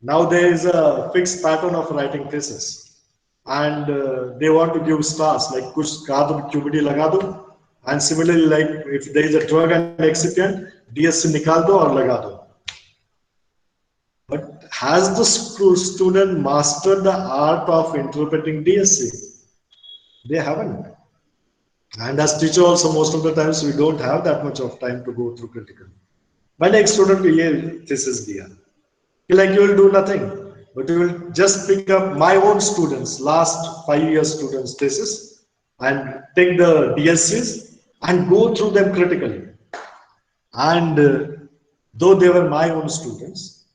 Now there is a fixed pattern of writing thesis, and they want to give stars, like kuch kaad QBD laga do, and similarly, like if there is a drug and excipient, DSC nikal do or laga do. But has the student mastered the art of interpreting DSC? They haven't. And as teacher also, most of the times we don't have that much of time to go through critical. My next student will ये thesis दिया. Like you will do nothing, but you will just pick up my own students, last 5 years students thesis, and take the DSCs and go through them critically. And though they were my own students.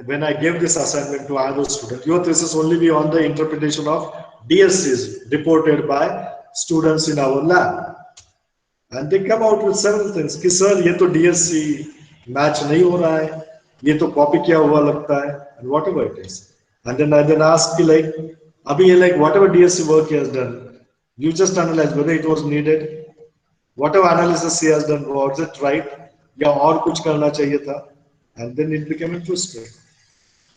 When I gave this assignment to other students, your thesis only be on the interpretation of DSCs reported by students in our lab. And they come out with several things. कि sir, ये तो DSC match नहीं हो रहा है, ये तो copy किया हुआ लगता है, and whatever it is. And then I then ask कि like, अभी ये like whatever DSC work he has done, you just analyze whether it was needed, whatever analysis he has done, was it right, या और कुछ करना चाहिए था, and then it became interesting.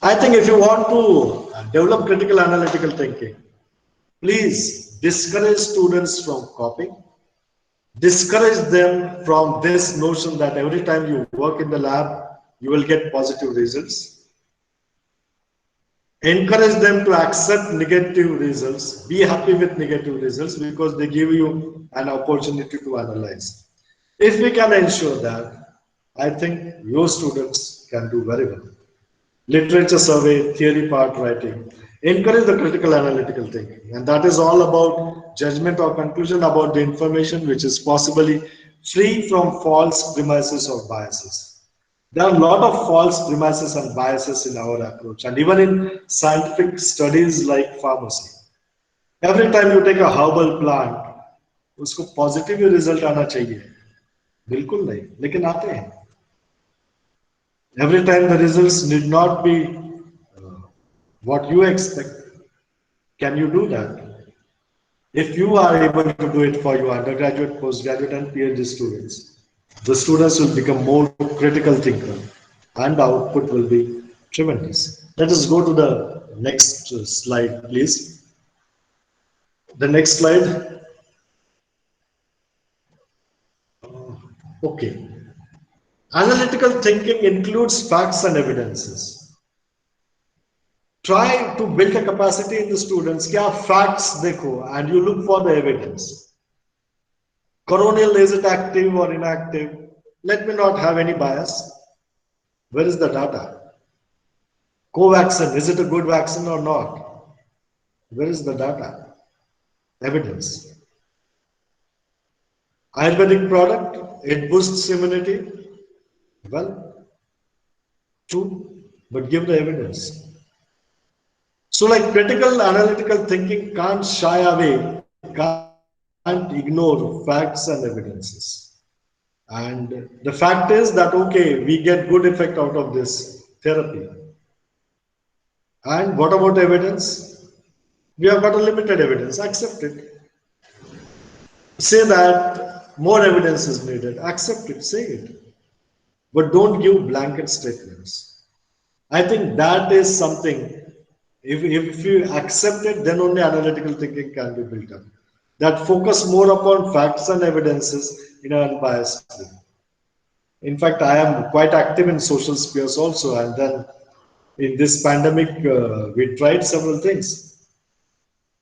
I think if you want to develop critical analytical thinking, please discourage students from copying. Discourage them from this notion that every time you work in the lab, you will get positive results. Encourage them to accept negative results. Be happy with negative results because they give you an opportunity to analyze. If we can ensure that, I think your students can do very well. Literature survey, theory part writing. Encourage the critical analytical thinking, and that is all about judgment or conclusion about the information which is possibly free from false premises or biases. There are a lot of false premises and biases in our approach, and even in scientific studies like pharmacy. Every time you take a herbal plant, उसको positive result आना चाहिए, बिल्कुल नहीं, लेकिन आते हैं. Every time the results need not be what you expect. Can you do that? If you are able to do it for your undergraduate, postgraduate, and PhD students, the students will become more critical thinker, and the output will be tremendous. Let us go to the next slide, please. The next slide. Okay. Analytical thinking includes facts and evidences. Try to build a capacity in the students. क्या facts देखो, and you look for the evidence. Coronal, is it active or inactive? Let me not have any bias. Where is the data? Covaxin, is it a good vaccine or not? Where is the data? Evidence. Ayurvedic product, it boosts immunity. Well, true, but give the evidence. So like critical analytical thinking can't shy away, can't ignore facts and evidences. And the fact is that, okay, we get good effect out of this therapy. And what about evidence? We have got a limited evidence, accept it. Say that more evidence is needed, accept it, say it. But don't give blanket statements. I think that is something, if you accept it, then only analytical thinking can be built up. That focus more upon facts and evidences in an unbiased way. In fact, I am quite active in social spheres also, and then in this pandemic, we tried several things.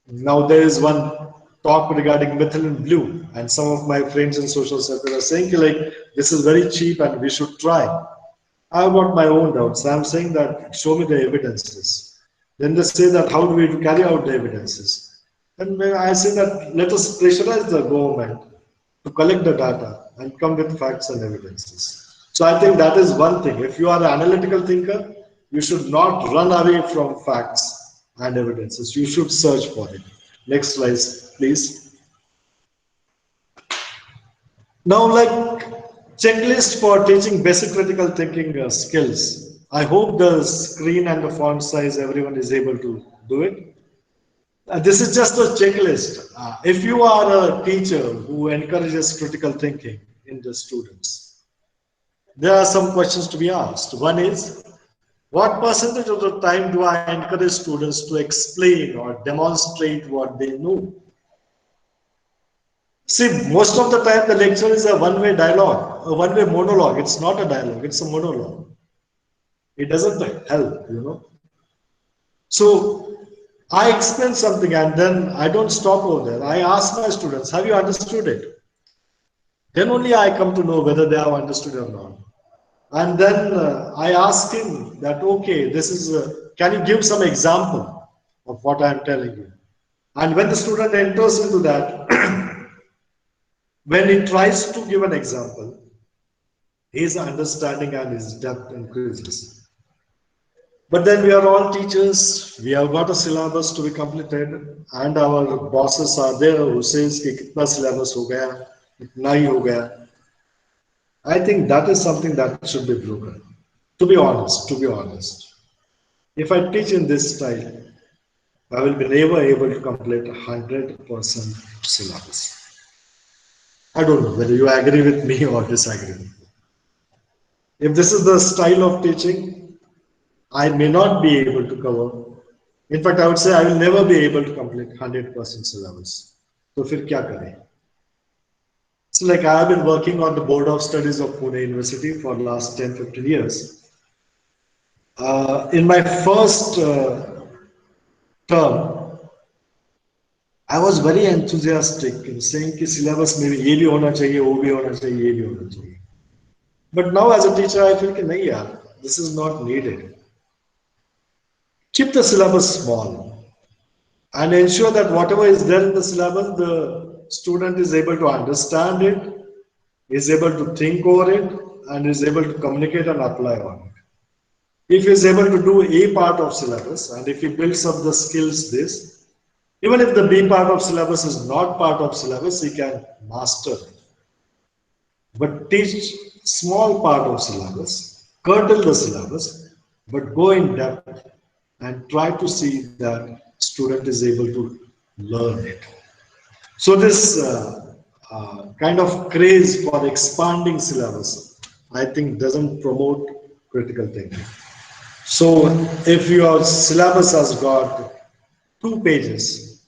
Now there is one talk regarding methylene blue, and some of my friends in social circles are saying like, this is very cheap and we should try. I've got my own doubts. I'm saying that show me the evidences. Then they say that how do we carry out the evidences? And I say that let us pressurize the government to collect the data and come with facts and evidences. So I think that is one thing. If you are an analytical thinker, you should not run away from facts and evidences. You should search for it. Next slide, please. Now, like checklist for teaching basic critical thinking skills. I hope the screen and the font size, everyone is able to do it. This is just a checklist. If you are a teacher who encourages critical thinking in the students, there are some questions to be asked. One is, what percentage of the time do I encourage students to explain or demonstrate what they know? See, most of the time the lecture is a one-way dialogue, a one-way monologue. It's not a dialogue, it's a monologue. It doesn't help, you know. So I explain something and then I don't stop over there. I ask my students, have you understood it? Then only I come to know whether they have understood or not. And then I ask him that, okay, this is, can you give some example of what I'm telling you? And when the student enters into that, when he tries to give an example, his understanding and his depth increases. But then we are all teachers, we have got a syllabus to be completed, and our bosses are there who says कि कितना syllabus हो गया, इतना ही हो गया. I think that is something that should be broken. To be honest, if I teach in this style, I will be never able to complete 100% syllabus. I don't know whether you agree with me or disagree with me. If this is the style of teaching, I may not be able to cover. In fact, I would say I will never be able to complete 100% syllabus. So, फिर क्या करें? So, like I have been working on the Board of Studies of Pune University for the last 10-15 years. In my first term, I was very enthusiastic in saying कि syllabus में ये भी होना चाहिए, वो भी होना चाहिए, ये भी होना चाहिए. But now as a teacher, I feel कि नहीं यार, this is not needed. Keep the syllabus small and ensure that whatever is there in the syllabus, the student is able to understand it, is able to think over it, and is able to communicate and apply on it. If he is able to do A part of syllabus, and if he builds up the skills this, even if the B part of syllabus is not part of syllabus, he can master it. But teach small part of syllabus, curtail the syllabus, but go in depth and try to see that student is able to learn it. So this kind of craze for expanding syllabus, I think doesn't promote critical thinking. So if your syllabus has got 2 pages,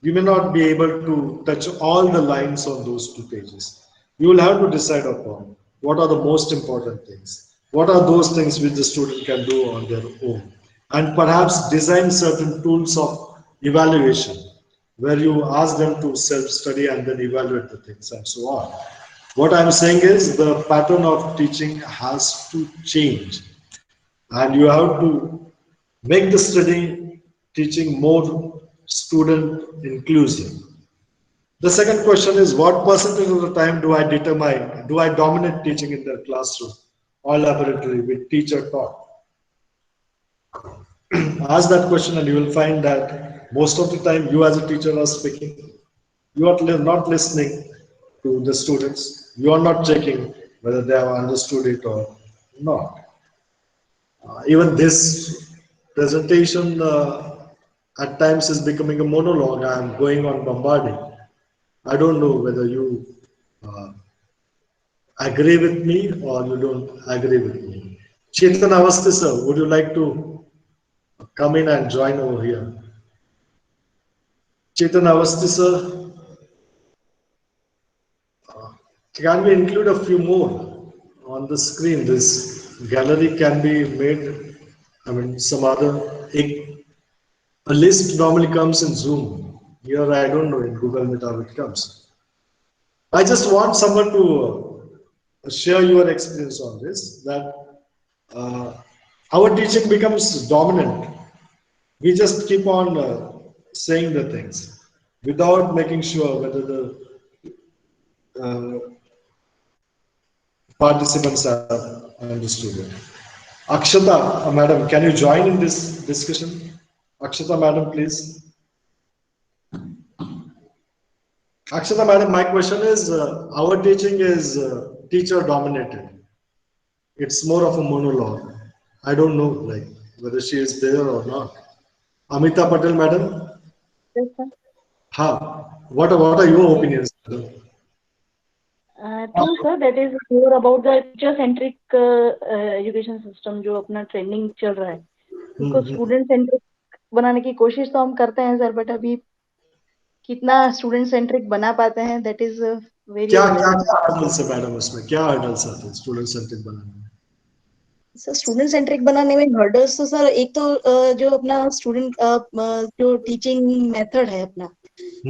you may not be able to touch all the lines on those 2 pages. You will have to decide upon what are the most important things. What are those things which the student can do on their own? And perhaps design certain tools of evaluation where you ask them to self-study and then evaluate the things and so on. What I'm saying is the pattern of teaching has to change. And you have to make the study teaching more student inclusive. The second question is what percentage of the time do I dominate teaching in the classroom or laboratory with teacher taught? Ask that question and you will find that most of the time you as a teacher are speaking. You are not listening to the students. You are not checking whether they have understood it or not. Even this presentation at times is becoming a monologue. I am going on bombarding. I don't know whether you agree with me or you don't agree with me. Chetan Avasti sir, would you like to come in and join over here? Chetan Avasti sir, can we include a few more on the screen? This gallery can be made, I mean, some other, a list normally comes in Zoom. Here, I don't know in Google Meet how it comes. I just want someone to share your experience on this, that our teaching becomes dominant. We just keep on saying the things without making sure whether the participants have understood it. Akshata, madam, can you join in this discussion? Akshata, madam, please. Akshata, madam, my question is, our teaching is teacher dominated. It's more of a monologue. I don't know, like, whether she is there or not. Amita Patel, madam? Yes, sir. What are your opinions, madam? True, sir. That is more about the teacher-centric education system जो अपना trending चल रहा है. उसको student-centric बनाने की कोशिश तो हम करते हैं, सर, but अभी कितना student-centric बना पाते हैं, that is very. क्या hurdles है, madam, उसमें क्या hurdles आते हैं student-centric बनाने में? सर स्टूडेंट सेंट्रिक बनाने में हर्डल्स तो सर एक तो जो अपना स्टूडेंट जो टीचिंग मेथड है अपना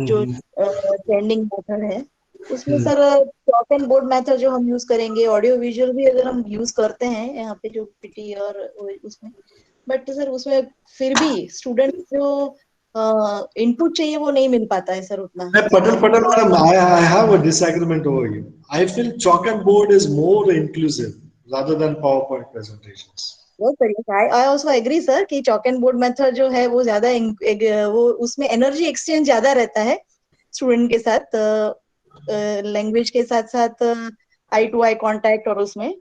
जो ट्रेंडिंग मेथड है उसमें sir chalk and board method जो हम यूज करेंगे, ऑडियो विजुअल भी अगर हम यूज करते हैं यहाँ पे जो पीटी और उसमें, बट सर उसमें फिर भी स्टूडेंट जो इनपुट चाहिए वो नहीं मिल पाता है सर उतना। Patel madam, I have a disagreement over you. I feel chalk and board is more inclusive rather than PowerPoint presentations. I also agree sir कि चॉक एंड बोर्ड मेथड जो है वो ज्यादा वो उसमें एनर्जी एक्सचेंज ज्यादा रहता है स्टूडेंट के साथ, लैंग्वेज के साथ साथ आई टू आई कांटेक्ट, और उसमें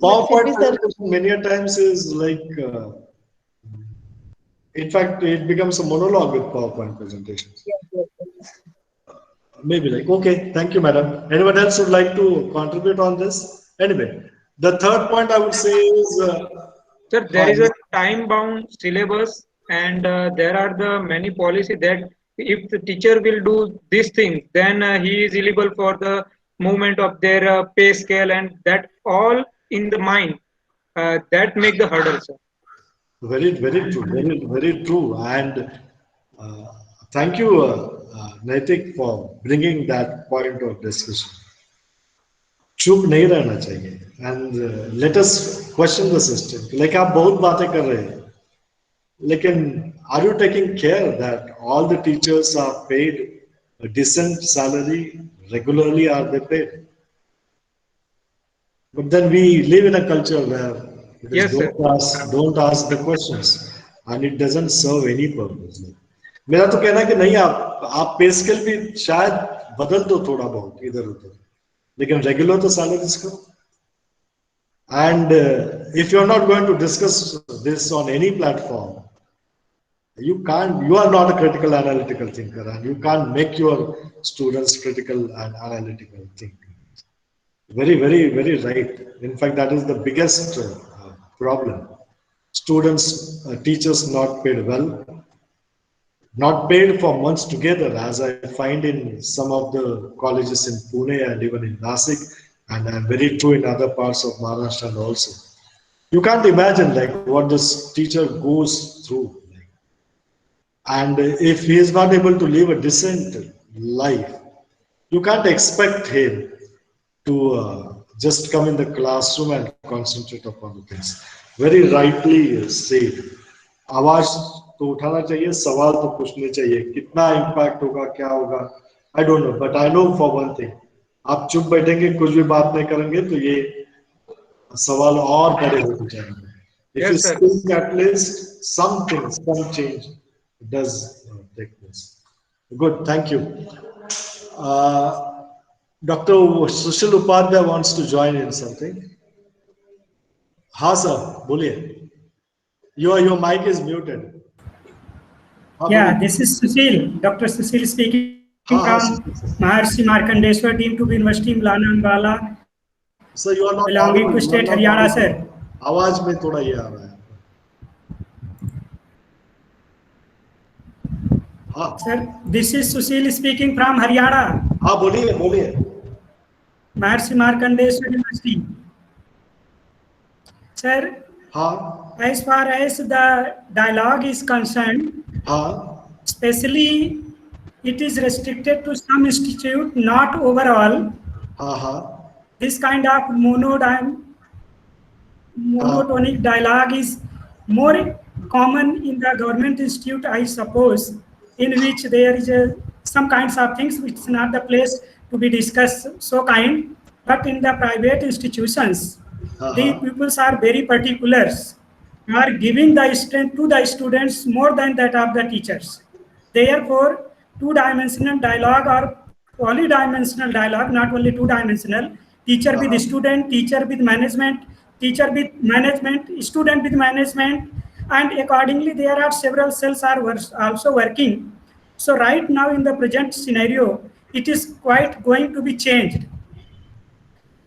PowerPoint presentation many a times is like, in fact, it becomes a monologue with PowerPoint presentations. Maybe like, okay, thank you, madam. Anyone else would like to contribute on this? Anyway, the third point I would say is, sir, there is a time-bound syllabus, and there are the many policy that if the teacher will do this thing, then he is eligible for the movement of their pay scale, and that all in the mind that make the hurdle, sir. Very, very true, very true. And thank you, Naitik, for bringing that point of discussion. चुप नहीं रहना चाहिए, and let us question the system. Like आप बहुत बातें कर रहे हैं, लेकिन are you taking care that all the teachers are paid a decent salary regularly? Are they paid? But then we live in a culture where Yes, don't ask the questions, and it doesn't serve any purpose. मेरा तो कहना है कि नहीं, आप पे scale भी शायद बदल दो थोड़ा बहुत इधर उधर, लेकिन रेगुलर तो सैलरीज करो. And if you're not going to discuss this on any platform, you are not a critical analytical thinker, and you can't make your students critical and analytical thinkers. Very, very, very right. In fact, that is the biggest problem. Students, teachers not paid well, not paid for months together, as I find in some of the colleges in Pune and even in Nashik, and very true in other parts of Maharashtra also. You can't imagine like what this teacher goes through. And if he is not able to live a decent life, you can't expect him to just come in the classroom and concentrate upon the things. Very rightly said. आवाज तो उठाना चाहिए, सवाल तो पूछने चाहिए, कितना impact होगा, क्या होगा, I don't know, but I know for one thing, आप चुप बैठेंगे, कुछ भी बात नहीं करेंगे, तो ये सवाल और बड़े होते जाएंगे. If you speak at least something, some change does take place. Good, thank you. Dr. Sushil Upadhyay wants to join in something. हाँ sir, बोलिए. Your mic is muted. Yeah, this is Sushil, Dr. Sushil speaking from Maharshi Markandeshwar Deemed to be University Milana Ambala. Sir, you are not belonging to state Haryana, sir. आवाज में थोड़ा ये आ रहा है. Sir, this is Sushil speaking from Haryana. हाँ बोलिए बोलिए. Maharshi Markandeshwar University. Sir, as far as the dialogue is concerned, especially it is restricted to some institute, not overall. This kind of monotonic dialogue is more common in the government institute, I suppose, in which there is some kinds of things which is not the place to be discussed, so kind. But in the private institutions, the pupils are very particular, are giving the strength to the students more than that of the teachers. Therefore, two-dimensional dialogue or polydimensional dialogue, not only two-dimensional, teacher with student, teacher with management, teacher with management, student with management, and accordingly there are several cells are also working. So right now in the present scenario, it is quite going to be changed.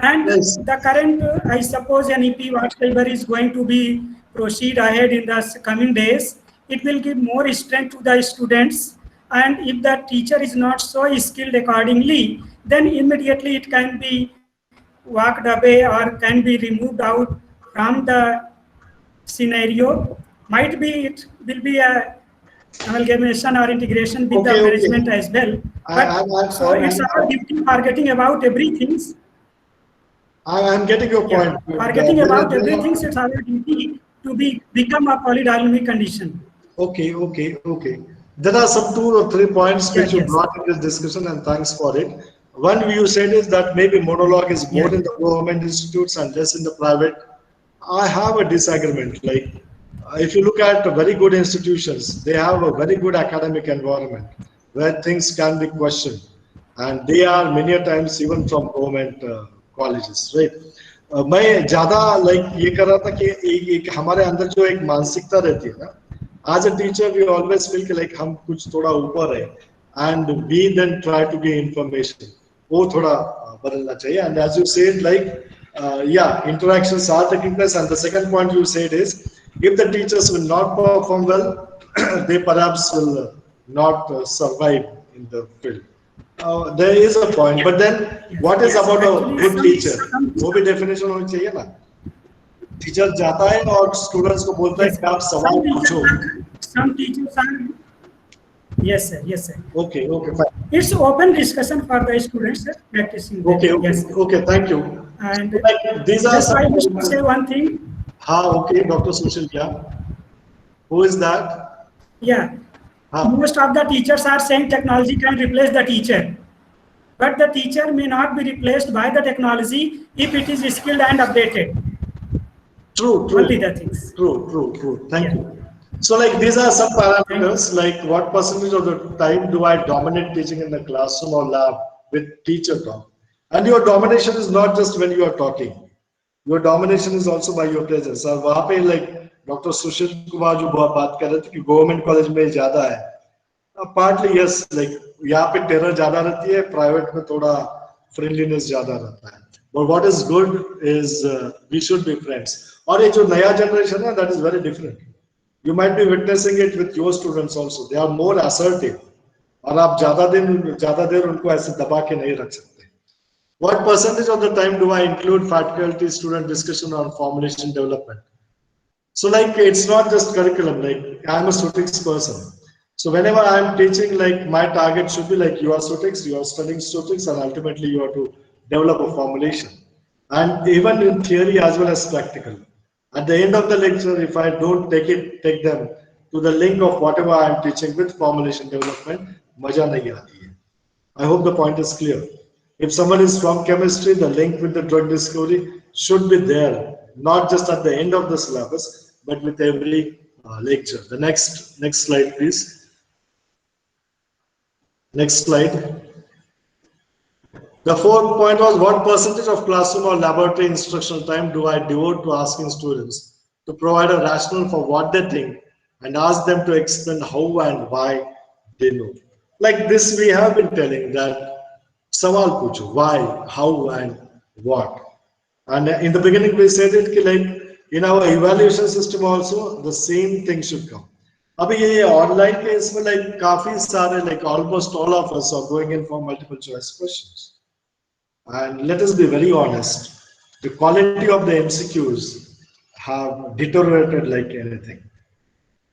And the current, I suppose, NEP whatever is going to be proceed ahead in the coming days, it will give more strength to the students. And if the teacher is not so skilled accordingly, then immediately it can be walked away or can be removed out from the scenario. Might be it will be a amalgamation or integration with the management as well. But so it's our duty forgetting about everything. I'm getting your point. Forgetting about everything, it's our duty to become a polydynamic condition. Okay, okay, okay. There are some 2 or 3 points which you Yes. brought in this discussion, and thanks for it. One you said is that maybe monologue is more in the government institutes and less in the private. I have a disagreement. Like, if you look at very good institutions, they have a very good academic environment where things can be questioned, and they are many a times even from government colleges, right? मैं ज्यादा like ये कर रहा था कि एक हमारे अंदर जो एक मानसिकता रहती है ना, as a teacher we always feel कि like हम कुछ थोड़ा ऊपर है, and we then try to gain information. वो थोड़ा बदलना चाहिए. And as you said, like yeah, interactions are taking place. And the second point you said is, if the teachers will not perform well, they perhaps will not survive in the field. There is a point, but then what is about a good teacher? वो भी definition होनी चाहिए ना. Teacher जाता है और students को बोलता है कि आप सवाल पूछो. Some teachers are. Yes, sir. Yes, sir. Okay, okay, fine. It's open discussion for the students, sir, practicing. Okay, okay, yes. Okay. Thank you. And like, these are just I wish to say one thing. Okay, Dr. Sushil, yeah. Who is that? Yeah. Most of the teachers are saying technology can replace the teacher, but the teacher may not be replaced by the technology if it is skilled and updated. True. Only the things. True. Thank you. So like these are some parameters, like what percentage of the time do I dominate teaching in the classroom or lab with teacher talk? And your domination is not just when you are talking. Your domination is also by your presence. और वहाँ पे like Dr. Sushil Kumar जो बात कर रहे थे कि government college में ज़्यादा है. Partly yes, like यहाँ पे टेरर ज़्यादा रहती है, प्राइवेट में थोड़ा फ्रेंडलीनेस ज़्यादा रहता है. But what is good is we should be friends. और ये जो नया जनरेशन है, that is very different. You might be witnessing it with your students also. They are more assertive. और आप ज़्यादा देर उनको ऐसे दबा के नहीं रख सकते. What percentage of the time do I include faculty student discussion on formulation development? So like it's not just curriculum. Like I'm a statistics person. So whenever I'm teaching, like my target should be like you are statistics, you are studying statistics, and ultimately you have to develop a formulation. And even in theory as well as practical. At the end of the lecture, if I don't take them to the link of whatever I'm teaching with formulation development, maja nahi aati hai. I hope the point is clear. If someone is from chemistry, the link with the drug discovery should be there, not just at the end of the syllabus, but with every lecture. The next slide, please. Next slide. The fourth point was, what percentage of classroom or laboratory instructional time do I devote to asking students to provide a rationale for what they think and ask them to explain how and why they know. Like this, we have been telling that sawal pucho, why, how, and what. And in the beginning, we said it like in our evaluation system also, the same thing should come. अभी ये online के इसमें like काफी सारे like almost all of us are going in for multiple choice questions. And let us be very honest, the quality of the MCQs have deteriorated like anything.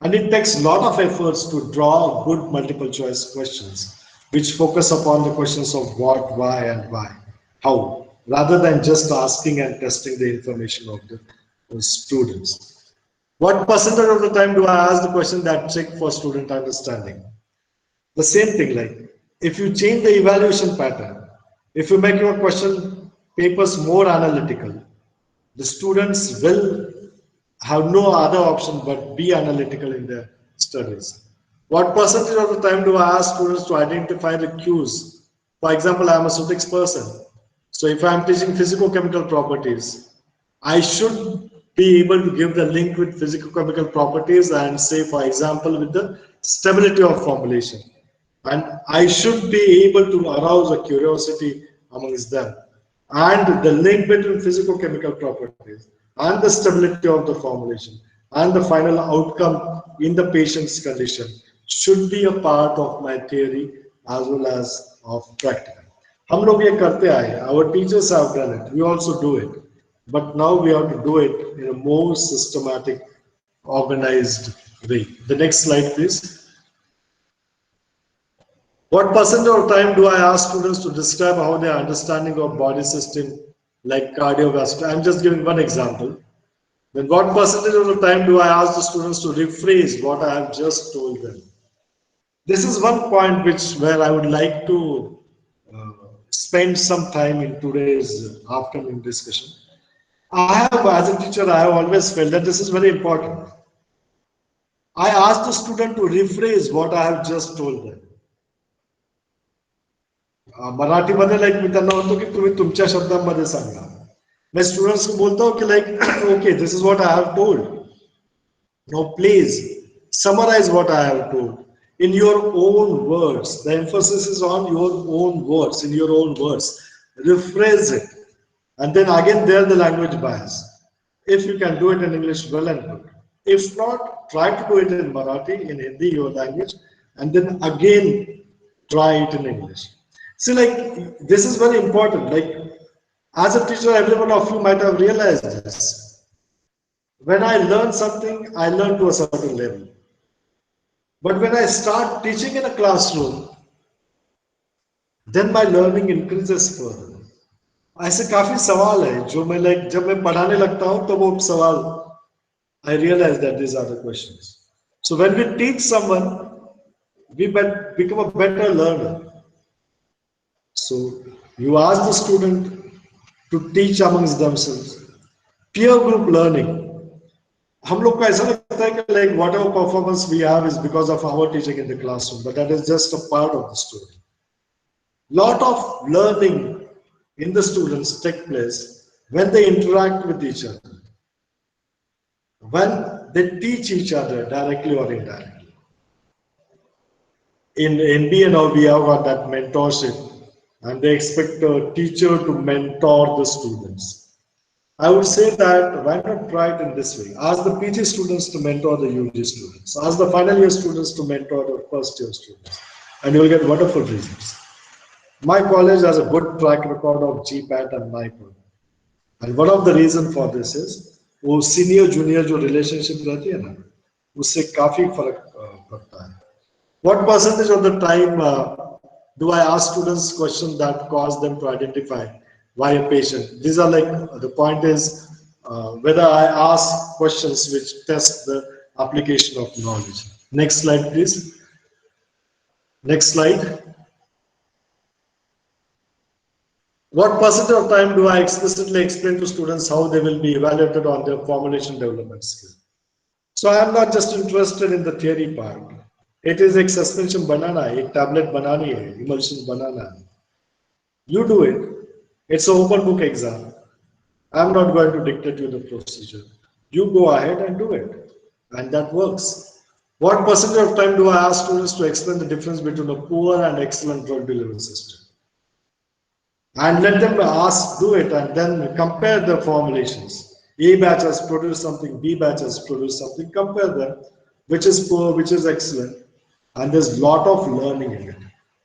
And it takes a lot of efforts to draw good multiple choice questions, which focus upon the questions of what, why, and why, how, rather than just asking and testing the information of the students. What percentage of the time do I ask the question that check for student understanding? The same thing, like if you change the evaluation pattern, if you make your question papers more analytical, the students will have no other option but be analytical in their studies. What percentage of the time do I ask students to identify the cues? For example, I am a statistics person. So if I am teaching physical-chemical properties, I should be able to give the link with physical-chemical properties and say, for example, with the stability of formulation. And I should be able to arouse a curiosity amongst them. And the link between physical-chemical properties and the stability of the formulation and the final outcome in the patient's condition should be a part of my theory as well as of practical. हम लोग ये करते आए, our teachers have done it, we also do it, but now we have to do it in a more systematic, organized way. The next slide, please. What percent of time do I ask students to describe how their understanding of body system like cardiovascular? I'm just giving one example. Then what percentage of the time do I ask the students to rephrase what I have just told them? This is one point where I would like to spend some time in today's afternoon discussion. As a teacher, I have always felt that this is very important. I ask the student to rephrase what I have just told them. मराठीमध्ये like मी त्यांना म्हणतो की तुम्ही तुमच्या शब्दांमध्ये सांगा. मैं students को बोलता हूँ कि like okay this is what I have told. Now please summarize what I have told in your own words. The emphasis is on your own words, in your own words. Rephrase it. And then again there the language bias. If you can do it in English, well and good. If not, try to do it in Marathi, in Hindi, your language, and then again try it in English. See, like, this is very important. Like, as a teacher, every one of you might have realized this. When I learn something, I learn to a certain level. But when I start teaching in a classroom, then my learning increases further. ऐसे काफी सवाल है जो मैं like जब मैं पढ़ाने लगता हूँ तो वो सवाल I realize that these are the questions. So when we teach someone, we become a better learner. So you ask the student to teach amongst themselves. Peer group learning. हम लोग को ऐसा लगता है कि like whatever performance we have is because of our teaching in the classroom, but that is just a part of the story. Lot of learning in the students take place when they interact with each other, when they teach each other directly or indirectly. In MBA now we have got that mentorship, and they expect a teacher to mentor the students. I would say that why not try it in this way? Ask the PG students to mentor the UG students. Ask the final year students to mentor the first year students, and you will get wonderful results. My college has a good track record of GPAT and NIPA, and one of the reason for this is वो senior junior जो relationship रहती है ना, उससे काफी फर्क पड़ता है. What percentage of the time do I ask students questions that cause them to identify why a patient? These are like, the point is whether I ask questions which test the application of knowledge. Next slide, please. Next slide. What percentage of time do I explicitly explain to students how they will be evaluated on their formulation development skill? So I am not just interested in the theory part. It is एक suspension बनाना है, एक tablet बनानी है, emulsion बनाना है. You do it. It's an open book exam. I'm not going to dictate you the procedure. You go ahead and do it. And that works. What percentage of time do I ask students to explain the difference between a poor and excellent drug delivery system? And let them do it and then compare the formulations. A batch has produced something, B batch has produced something, compare them, which is poor, which is excellent. And there's a lot of learning in it.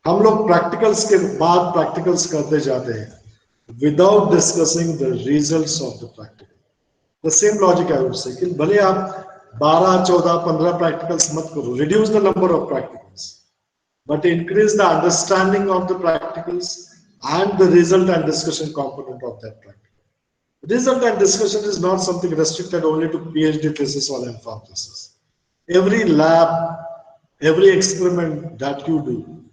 हम लोग practicals के बाद practicals करते जाते हैं without discussing the results of the practical. The same logic I would say कि भले आप 12, 14, 15 practicals मत करो, reduce the number of practicals, but increase the understanding of the practicals and the result and discussion component of that practical. Result and discussion is not something restricted only to PhD thesis or MPhil thesis. Every lab, every experiment that you do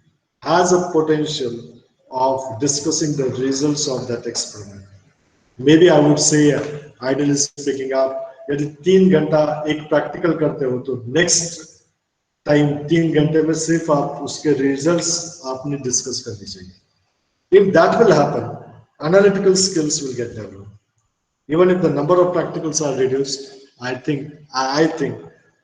has a potential of discussing the results of that experiment. Maybe I would say, ideally speaking, आप यदि 3 घंटा एक practical करते हो तो next time 3 घंटे में सिर्फ आप उसके results आपने discuss करनी चाहिए. If that will happen, analytical skills will get developed. Even if the number of practicals are reduced, I think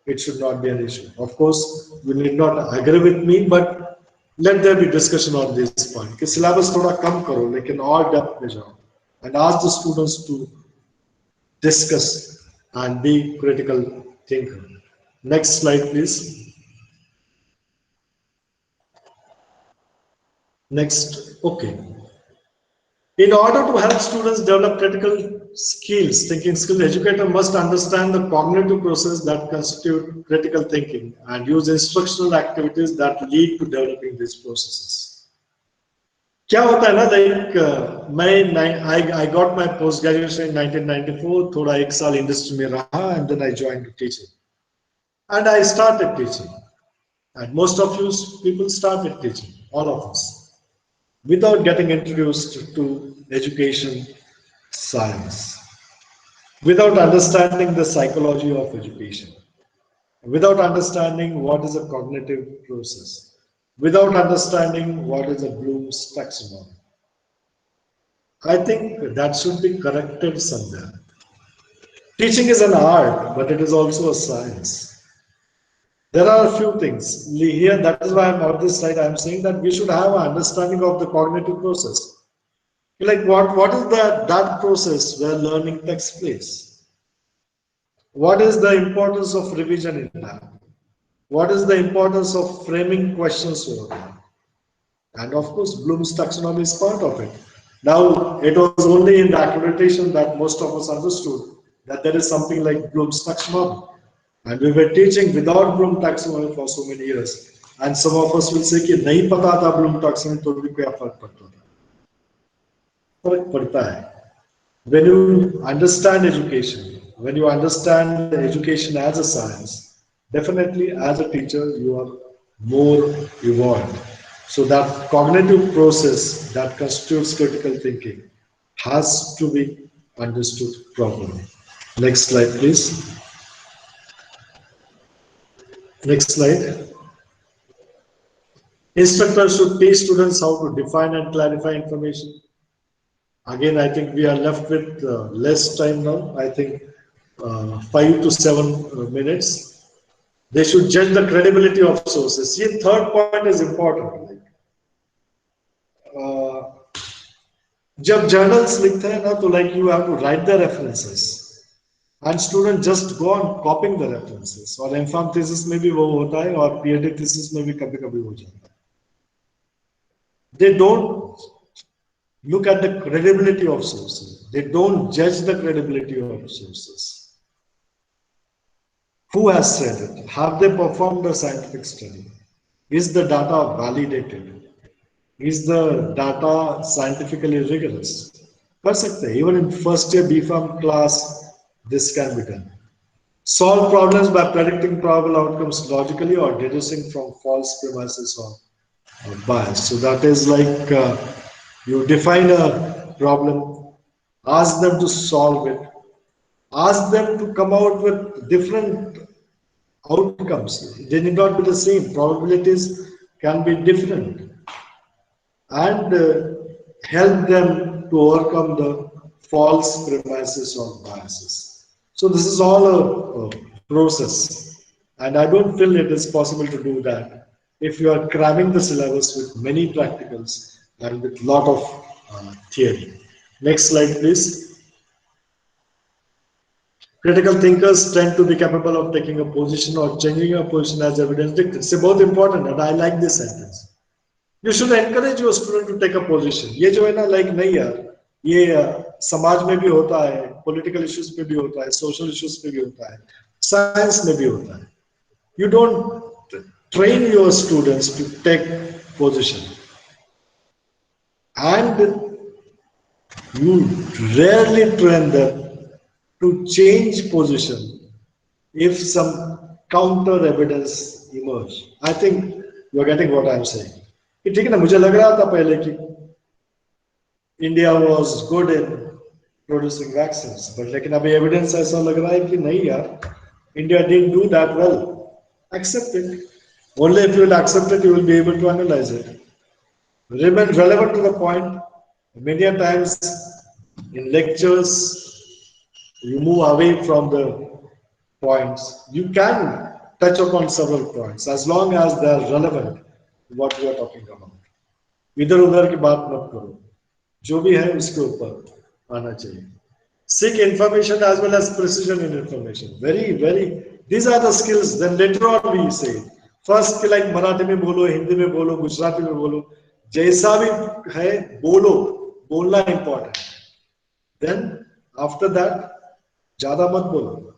it should not be an issue. Of course, you need not agree with me, but let there be discussion on this point. कि syllabus थोड़ा कम करो, लेकिन और depth में जाओ, and ask the students to discuss and be critical thinker. Next slide, please. Next, okay. In order to help students develop critical skills, thinking skills, educator must understand the cognitive process that constitute critical thinking and use instructional activities that lead to developing these processes. क्या होता है ना, like मैं I got my post graduation in 1994, थोड़ा एक साल industry में रहा, and then I joined teaching, and I started teaching, and most of you people started teaching, all of us, without getting introduced to education science, without understanding the psychology of education, without understanding what is a cognitive process, without understanding what is a Bloom's taxonomy. I think that should be corrected somewhere. Teaching is an art, but it is also a science. There are a few things here. That is why I'm on this slide. I'm saying that we should have an understanding of the cognitive process. Like what is that process where learning takes place? What is the importance of revision in that? What is the importance of framing questions over there? And of course, Bloom's taxonomy is part of it. Now, it was only in the accreditation that most of us understood that there is something like Bloom's taxonomy. And we were teaching without Bloom taxonomy for so many years. And some of us will say कि नहीं पता था Bloom taxonomy तो भी क्या फर्क पड़ता था? फर्क पड़ता है. When you understand education, when you understand education as a science, definitely as a teacher you are more evolved. So that cognitive process that constitutes critical thinking has to be understood properly. Next slide, please. Next slide. Instructors should teach students how to define and clarify information. Again, I think we are left with less time now. I think 5 to 7 minutes. They should judge the credibility of sources. See, third point is important. जब journals लिखते हैं ना तो like you have to write the references and student just go on copying the references. और M.Pharm thesis में भी वो होता है और PhD thesis में भी कभी-कभी हो जाता है. They don't look at the credibility of sources. They don't judge the credibility of sources. Who has said it? Have they performed a scientific study? Is the data validated? Is the data scientifically rigorous? कर सकते हैं. Even in first year B.Pharm class, this can be done. Solve problems by predicting probable outcomes logically or deducing from false premises or bias. So that is like you define a problem, ask them to solve it, ask them to come out with different outcomes. They need not be the same. Probabilities can be different. And help them to overcome the false premises or biases. So this is all a process. And I don't feel it is possible to do that if you are cramming the syllabus with many practicals and with a lot of theory. Next slide, please. Critical thinkers tend to be capable of taking a position or changing a position as evidence dictates. It's both important, and I like this sentence. You should encourage your student to take a position. ये जो है ना, like नहीं यार, ये समाज में भी होता है, political issues पे भी होता है, social issues पे भी होता है, science में भी होता है. You don't train your students to take position, and you rarely train them to change position if some counter evidence emerge. I think you are getting what I am saying. ठीक है ना, मुझे लग रहा था पहले कि India was good in producing vaccines, but लेकिन अभी एविडेंस ऐसा लग रहा है कि नहीं यार, India didn't do that well. Accept it. Only if you will accept it, you will be able to analyze it. Remain relevant to the point. Many times in lectures, you move away from the points. You can touch upon several points as long as they are relevant to what we are talking about. इधर उधर की बात मत करो, जो भी है उसके ऊपर आना चाहिए. Seek information as well as precision in information. Very, these are the skills. Then later on we say, first skill like Marathi में बोलो, हिंदी में बोलो, गुजराती में बोलो, जैसा भी है बोलो, बोलना important. Then after that, ज़्यादा मत बोलो.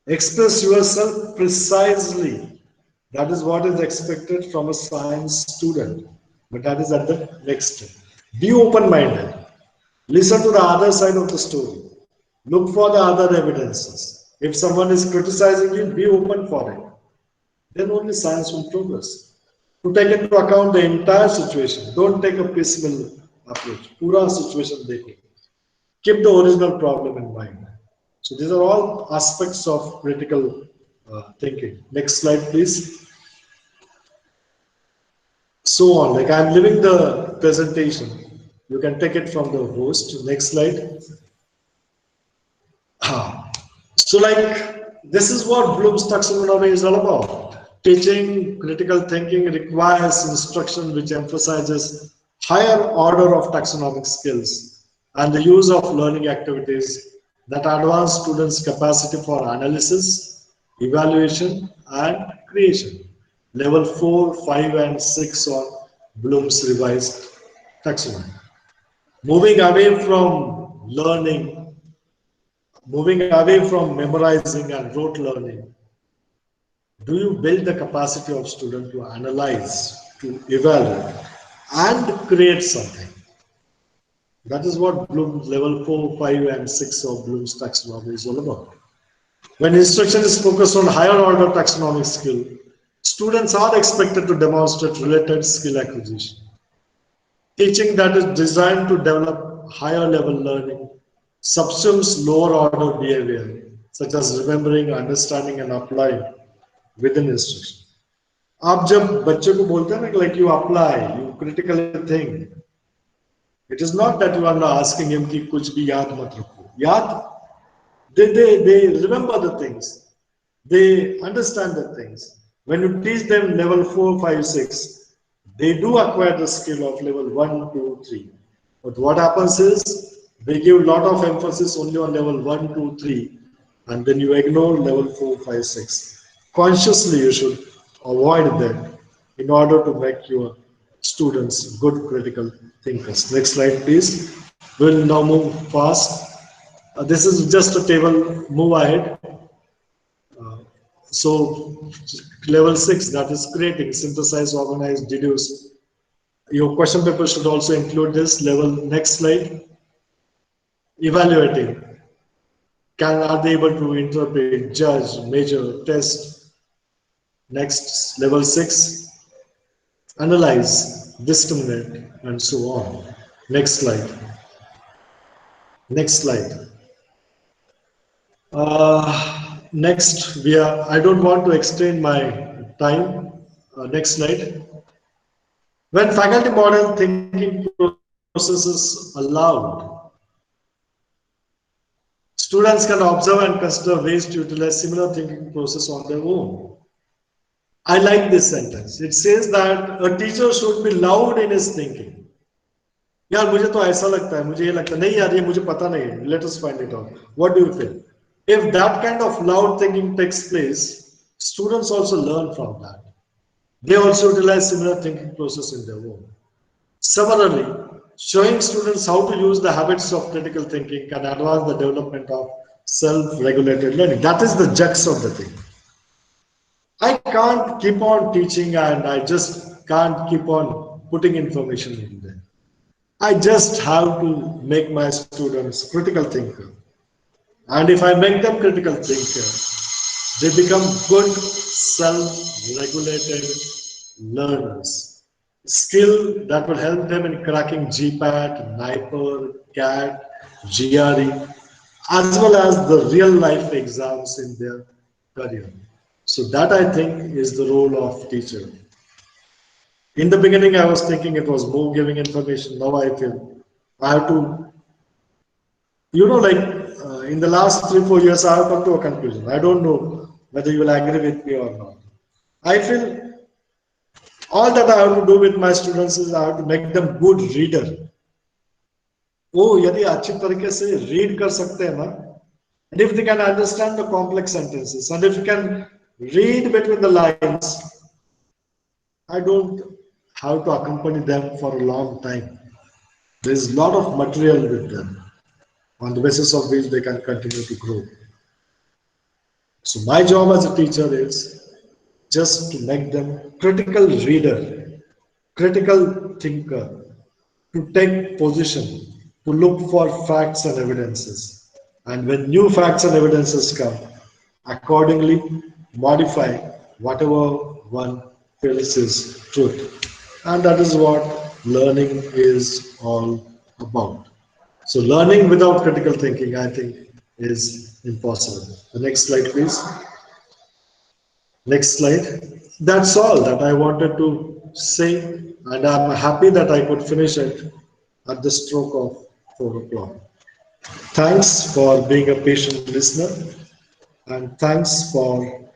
Express yourself precisely. That is what is expected from a science student. but that is at the next step. Be open-minded. Listen to the other side of the story. Look for the other evidences. If someone is criticizing you, be open for it. Then only science will progress. To take into account the entire situation, don't take a piecemeal approach. Pura situation dekho. Keep the original problem in mind. So these are all aspects of critical thinking. Next slide, please. So on, like I'm leaving the presentation. You can take it from the host. Next slide. So like, this is what Bloom's taxonomy is all about. Teaching critical thinking requires instruction which emphasizes higher order of taxonomic skills and the use of learning activities that advance students' capacity for analysis, evaluation, and creation. Level 4, 5, and 6 on Bloom's revised taxonomy. Moving away from learning, moving away from memorizing and rote learning, do you build the capacity of student to analyze, to evaluate, and create something? That is what Bloom's level 4, 5, and 6 of Bloom's taxonomy is all about. When instruction is focused on higher order taxonomic skill, students are expected to demonstrate related skill acquisition. Teaching that is designed to develop higher level learning subsumes lower order behavior, such as remembering, understanding, and applying within instruction. आप जब बच्चे को बोलते हैं ना, like you apply, you critically think. It is not that you are not asking him कि कुछ भी याद मत रखो. याद, they remember the things, they understand the things. When you teach them level 4, 5, 6. They do acquire the skill of level 1, 2, 3. But what happens is, they give a lot of emphasis only on level 1, 2, 3, and then you ignore level 4, 5, 6. Consciously, you should avoid that in order to make your students good critical thinkers. Next slide, please. We'll now move fast. This is just a table, move ahead. So level 6, that is creating, synthesize, organize, deduce. Your question paper should also include this level. Next slide. Evaluating. Are they able to interpret, judge, measure, test? Next, level 6. Analyze, discriminate, and so on. Next slide. Next slide. Next, I don't want to extend my time. Next slide. When faculty model thinking processes allowed, students can observe and consider ways to utilize similar thinking process on their own. I like this sentence. It says that a teacher should be loud in his thinking. यार मुझे तो ऐसा लगता है, मुझे ये लगता नहीं यार ये मुझे पता नहीं. Let us find it out. What do you feel? If that kind of loud thinking takes place, students also learn from that. They also utilize similar thinking process in their own. Similarly, showing students how to use the habits of critical thinking can advance the development of self-regulated learning. That is the crux of the thing. I can't keep on teaching and I just can't keep on putting information in there. I just have to make my students critical thinkers. And if I make them critical thinkers, they become good self-regulated learners. Skill that will help them in cracking GPAT, NIPER, CAT, GRE, as well as the real life exams in their career. So that I think is the role of teacher. In the beginning, I was thinking it was more giving information. Now I feel I have to, in the last 3-4 years, I have come to a conclusion. I don't know whether you will agree with me or not. I feel all that I have to do with my students is I have to make them good reader. Oh, यदि अच्छी तरीके से read कर सकते हैं ना, and if they can understand the complex sentences, and if you can read between the lines, I don't have to accompany them for a long time. There is a lot of material with them, on the basis of which they can continue to grow. So my job as a teacher is just to make them critical reader, critical thinker to take position, to look for facts and evidences. And when new facts and evidences come, accordingly modify whatever one feels is truth. And that is what learning is all about. So learning without critical thinking, I think, is impossible. The next slide, please. Next slide. That's all that I wanted to say, and I'm happy that I could finish it at the stroke of 4 o'clock. Thanks for being a patient listener, and thanks for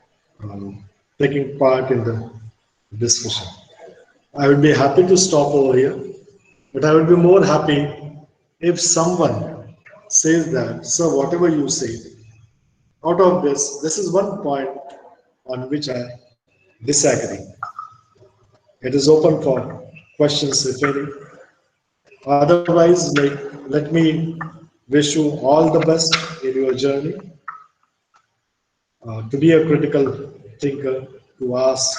taking part in the discussion. I would be happy to stop over here, but I would be more happy if someone says that, sir, whatever you say, out of this is one point on which I disagree. It is open for questions, if any. Otherwise, let me wish you all the best in your journey. To be a critical thinker, to ask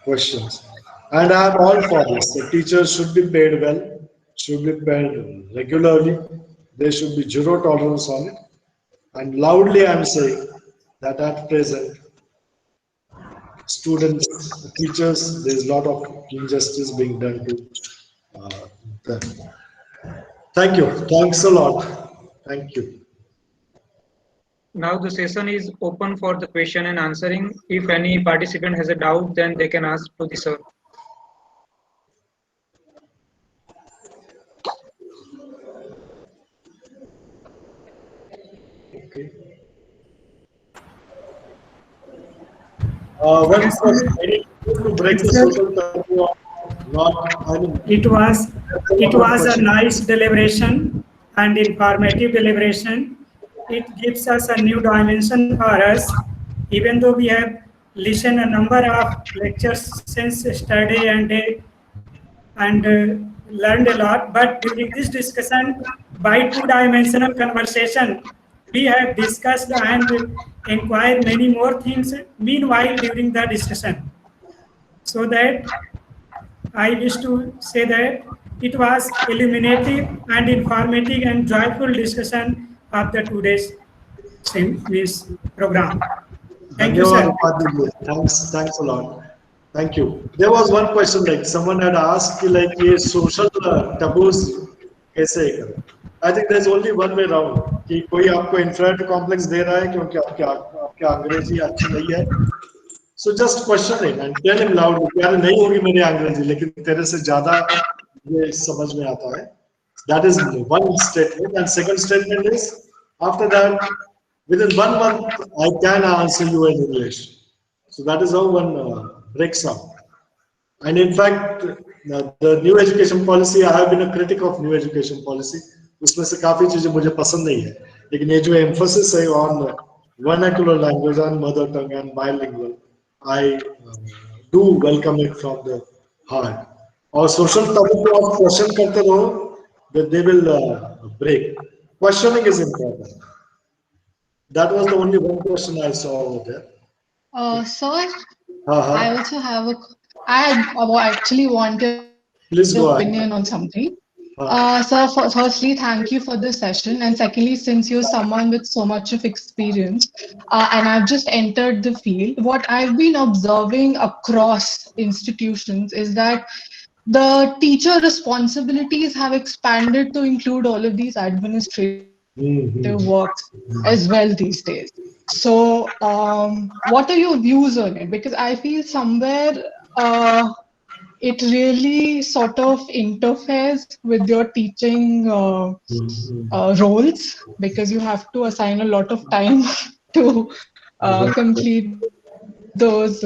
questions. And I am all for this. The teachers should be paid well, should be paid regularly. There should be zero tolerance on it. And loudly I am saying that at present, students, teachers, there is a lot of injustice being done to them. Thank you. Thanks a lot. Thank you. Now the session is open for the question and answering. If any participant has a doubt, then they can ask to the sir. Okay. One question, I need to break the social taboo of not, I mean, It was a nice deliberation and informative deliberation. It gives us a new dimension for us, even though we have listened a number of lectures since yesterday and learned a lot. But during this discussion, by two-dimensional conversation, we have discussed and inquired many more things meanwhile during the discussion. So that I wish to say that it was illuminative and informative and joyful discussion of the today's program. Thank you, sir. Thanks a lot. Thank you. There was one question, like someone had asked, like, ये social taboos कैसे करें? I think there's only one way round. कि कोई आपको inferiority complex दे रहा है क्योंकि आपके अंग्रेजी अच्छी नहीं है. So just question him and tell him loudly, यार नहीं होगी मेरी अंग्रेजी, लेकिन तेरे से ज़्यादा ये समझ में आता है. That is one statement. And second statement is, after that, within 1 month, I can answer you in English. So that is how one breaks up. And in fact, the new education policy, I have been a critic of new education policy. उसमें से काफी चीजें मुझे पसंद नहीं है, लेकिन ये जो emphasis है on vernacular language, on mother tongue and bilingual, I do welcome it from the heart. और social topic को आप question करते रहो, that they will break. Questioning is important. That was the only one question I saw over there. Sir, I also have I actually wanted Please go opinion on something. Sir, firstly, thank you for this session. And secondly, since you're someone with so much of experience, and I've just entered the field, what I've been observing across institutions is that the teacher responsibilities have expanded to include all of these administrative works as well these days. So what are your views on it? Because I feel somewhere it really sort of interferes with your teaching roles, because you have to assign a lot of time to complete those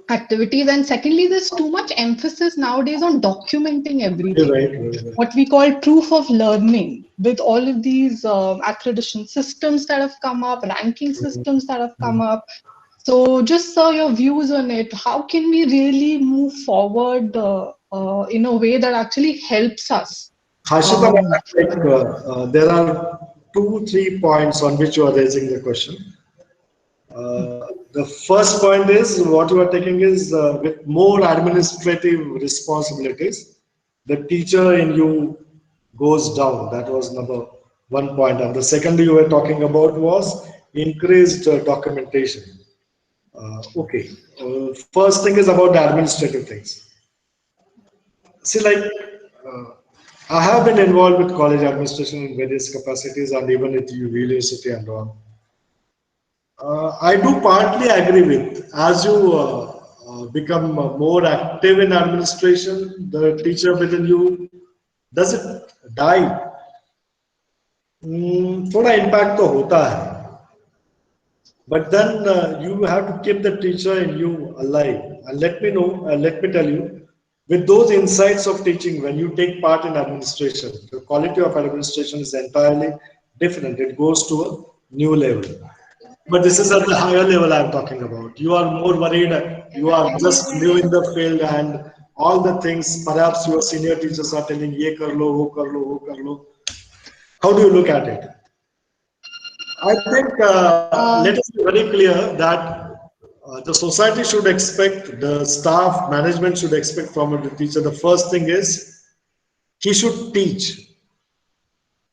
activities. And secondly, there's too much emphasis nowadays on documenting everything. Right. What we call proof of learning, with all of these accreditation systems that have come up, ranking systems that have come up. So just your views on it. How can we really move forward in a way that actually helps us? Harshita, there are 2-3 points on which you are raising the question. The first point is what you are taking is with more administrative responsibilities, the teacher in you goes down. That was number 1 point. And the second you were talking about was increased documentation. Okay. First thing is about the administrative things. See, like, I have been involved with college administration in various capacities and even at university and all. I do partly agree with, as you become more active in administration, the teacher within you doesn't die. थोड़ा impact तो होता है. But then you have to keep the teacher in you alive. And let me tell you, with those insights of teaching, when you take part in administration, the quality of administration is entirely different. It goes to a new level. But this is at the higher level I'm talking about. You are more worried, you are just new in the field and all the things, perhaps your senior teachers are telling, ye kar lo, wo kar lo, wo kar lo. How do you look at it? I think let us be very clear that the society should expect, the staff, management should expect from the teacher. The first thing is he should teach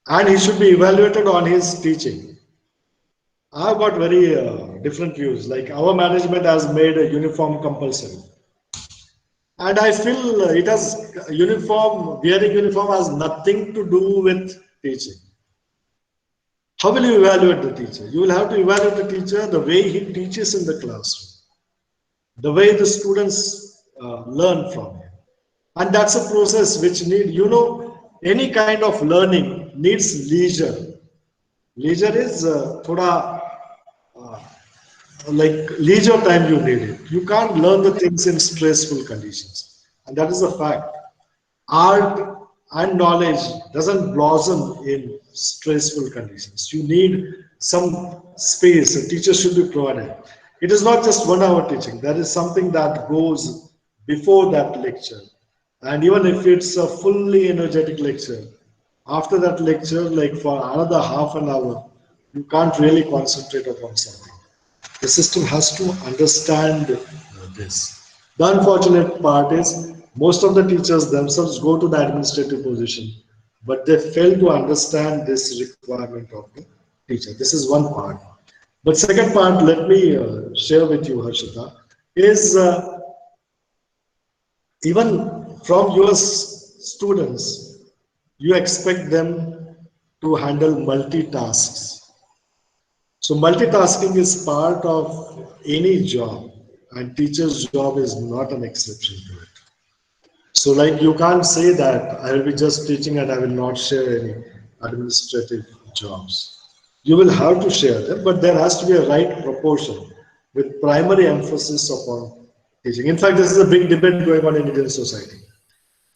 and he should be evaluated on his teaching. I've got very different views. Like our management has made a uniform compulsory. And I feel it has wearing uniform has nothing to do with teaching. How will you evaluate the teacher? You will have to evaluate the teacher the way he teaches in the classroom, the way the students learn from him. And that's a process which any kind of learning needs leisure. Leisure is like leisure time you need it. You can't learn the things in stressful conditions. And that is a fact. Art and knowledge doesn't blossom in stressful conditions. You need some space. A teacher should be provided. It is not just 1 hour teaching. There is something that goes before that lecture. And even if it's a fully energetic lecture, after that lecture, like for another half an hour, you can't really concentrate upon something. The system has to understand this. The unfortunate part is most of the teachers themselves go to the administrative position, but they fail to understand this requirement of the teacher. This is one part. But second part, let me share with you, Harshita, is even from your students, you expect them to handle multitasks. So multitasking is part of any job, and teacher's job is not an exception to it. So like you can't say that I will be just teaching and I will not share any administrative jobs. You will have to share them, but there has to be a right proportion with primary emphasis upon teaching. In fact, this is a big debate going on in Indian society.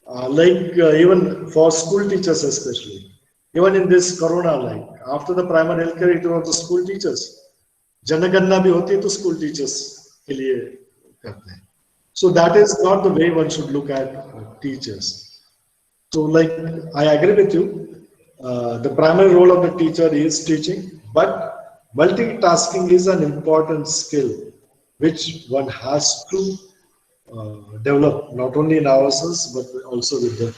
Even for school teachers especially, even in this corona, after the primary healthcare, it was the school teachers. Janaganna bhi hoti to school teachers ke liye karte hain. So that is not the way one should look at teachers. So I agree with you. The primary role of the teacher is teaching, but multitasking is an important skill which one has to develop, not only in ourselves, but also with the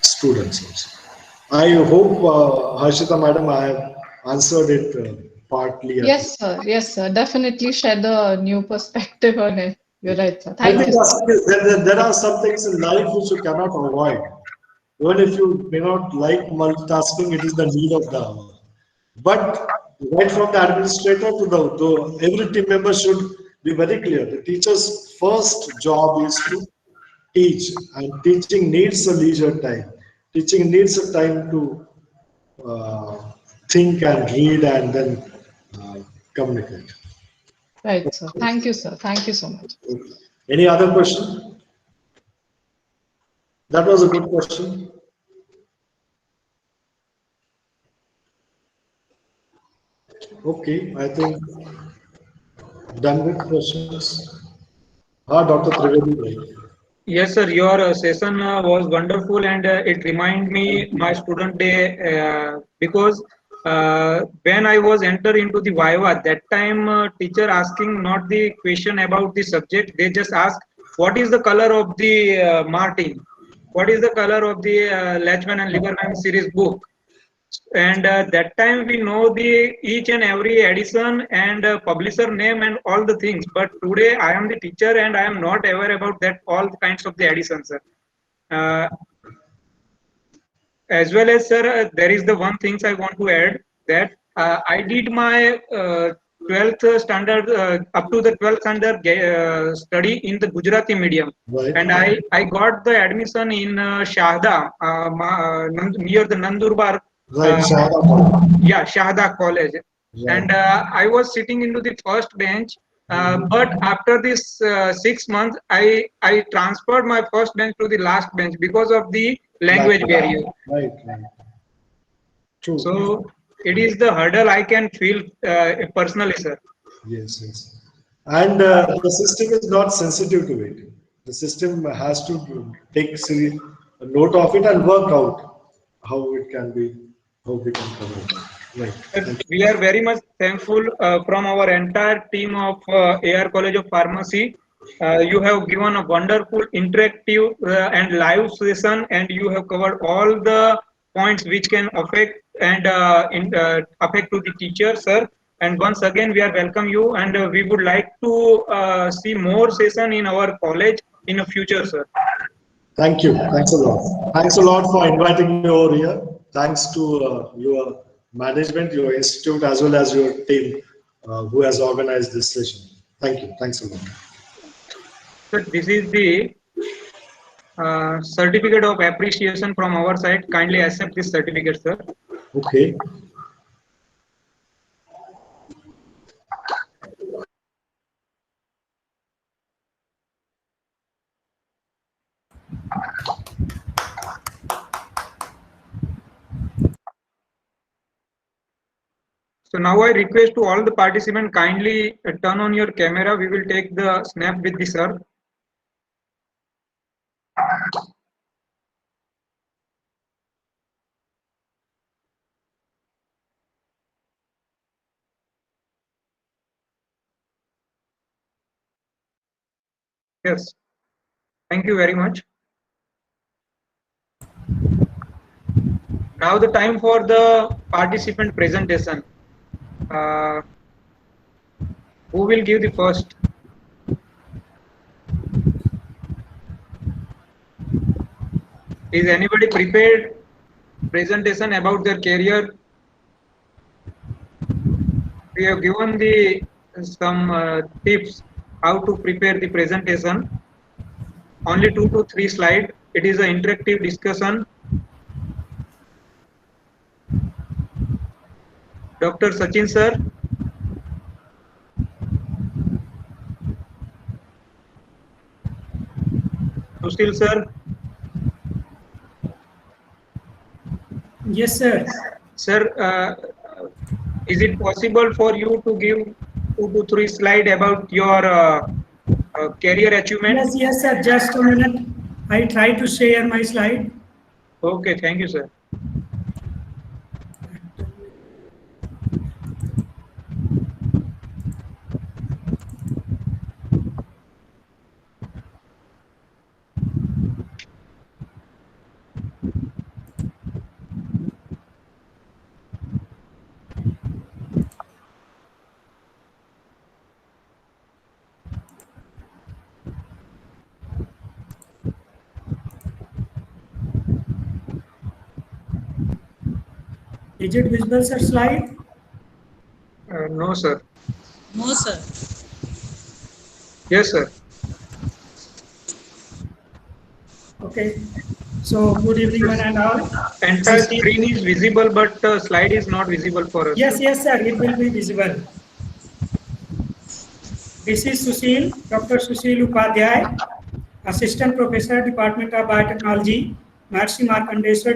students also. I hope, Harshita madam, I have answered it partly. Yes, sir. Yes, sir. Definitely shed a new perspective on it. You're right, sir. Thank you. There are some things in life which you cannot avoid. Even if you may not like multitasking, it is the need of the hour. But right from the administrator to every team member should be very clear. The teacher's first job is to teach, and teaching needs a leisure time. Teaching needs a time to think and read and then communicate. Right, sir. Thank you, sir. Thank you so much. Any other question? That was a good question. Okay, I think done with questions. Dr. Trivedi. Yes, sir. Your session was wonderful, and it reminded me my student day because when I was enter into the Viva, that time teacher asking not the question about the subject, they just ask what is the color of the Martin. what is the color of the Lachman and Lieberman series book. And that time we know the each and every edition and publisher name and all the things. But today I am the teacher and I am not aware about that all kinds of the editions, sir. As well as, sir, there is the one things I want to add, that I did my 12th standard up to the 12th standard study in the Gujarati medium, Right. and I got the admission in Shahda near the Nandurbar. Right, Shahada College. Yeah, Shahda College. Right. And I was sitting into the first bench, but after this 6 months, I transferred my first bench to the last bench because of the language barrier. Right, right. True. So it is the hurdle I can feel personally, sir. Yes, yes. And the system is not sensitive to it. The system has to take a note of it and work out how it can be, how we can cover it. Right. We are very much thankful from our entire team of AR College of Pharmacy. You have given a wonderful interactive and live session, and you have covered all the points which can affect and affect to the teacher, sir. And once again, we are welcome you, and we would like to see more session in our college in the future, sir. Thank you. Thanks a lot. Thanks a lot for inviting me over here. Thanks to your management, your institute, as well as your team who has organized this session. Thank you. Thanks a lot. Sir, this is the certificate of appreciation from our side. Kindly accept this certificate, sir. Okay. So now I request to all the participants, kindly turn on your camera. We will take the snap with the sir. Yes. Thank you very much. Now the time for the participant presentation. Who will give the first? Is anybody prepared presentation about their career? We have given the some tips how to prepare the presentation. Only 2 to 3 slides. It is an interactive discussion. Dr. Sachin sir. Sushil sir. Yes, sir. Sir, is it possible for you to give 2 to 3 slides about your career achievement? Yes, yes, sir. Just a minute. I try to share my slide. Okay, thank you, sir. Is it visible, sir, slide? No, sir. No, sir. Yes, sir. Okay. So, good evening, one and all. Entire screen is visible, but slide is not visible for us. Yes, yes, sir. It will be visible. This is Sushil, Dr. Sushil Upadhyay, Assistant Professor, Department of Biotechnology, Maharishi Markandeya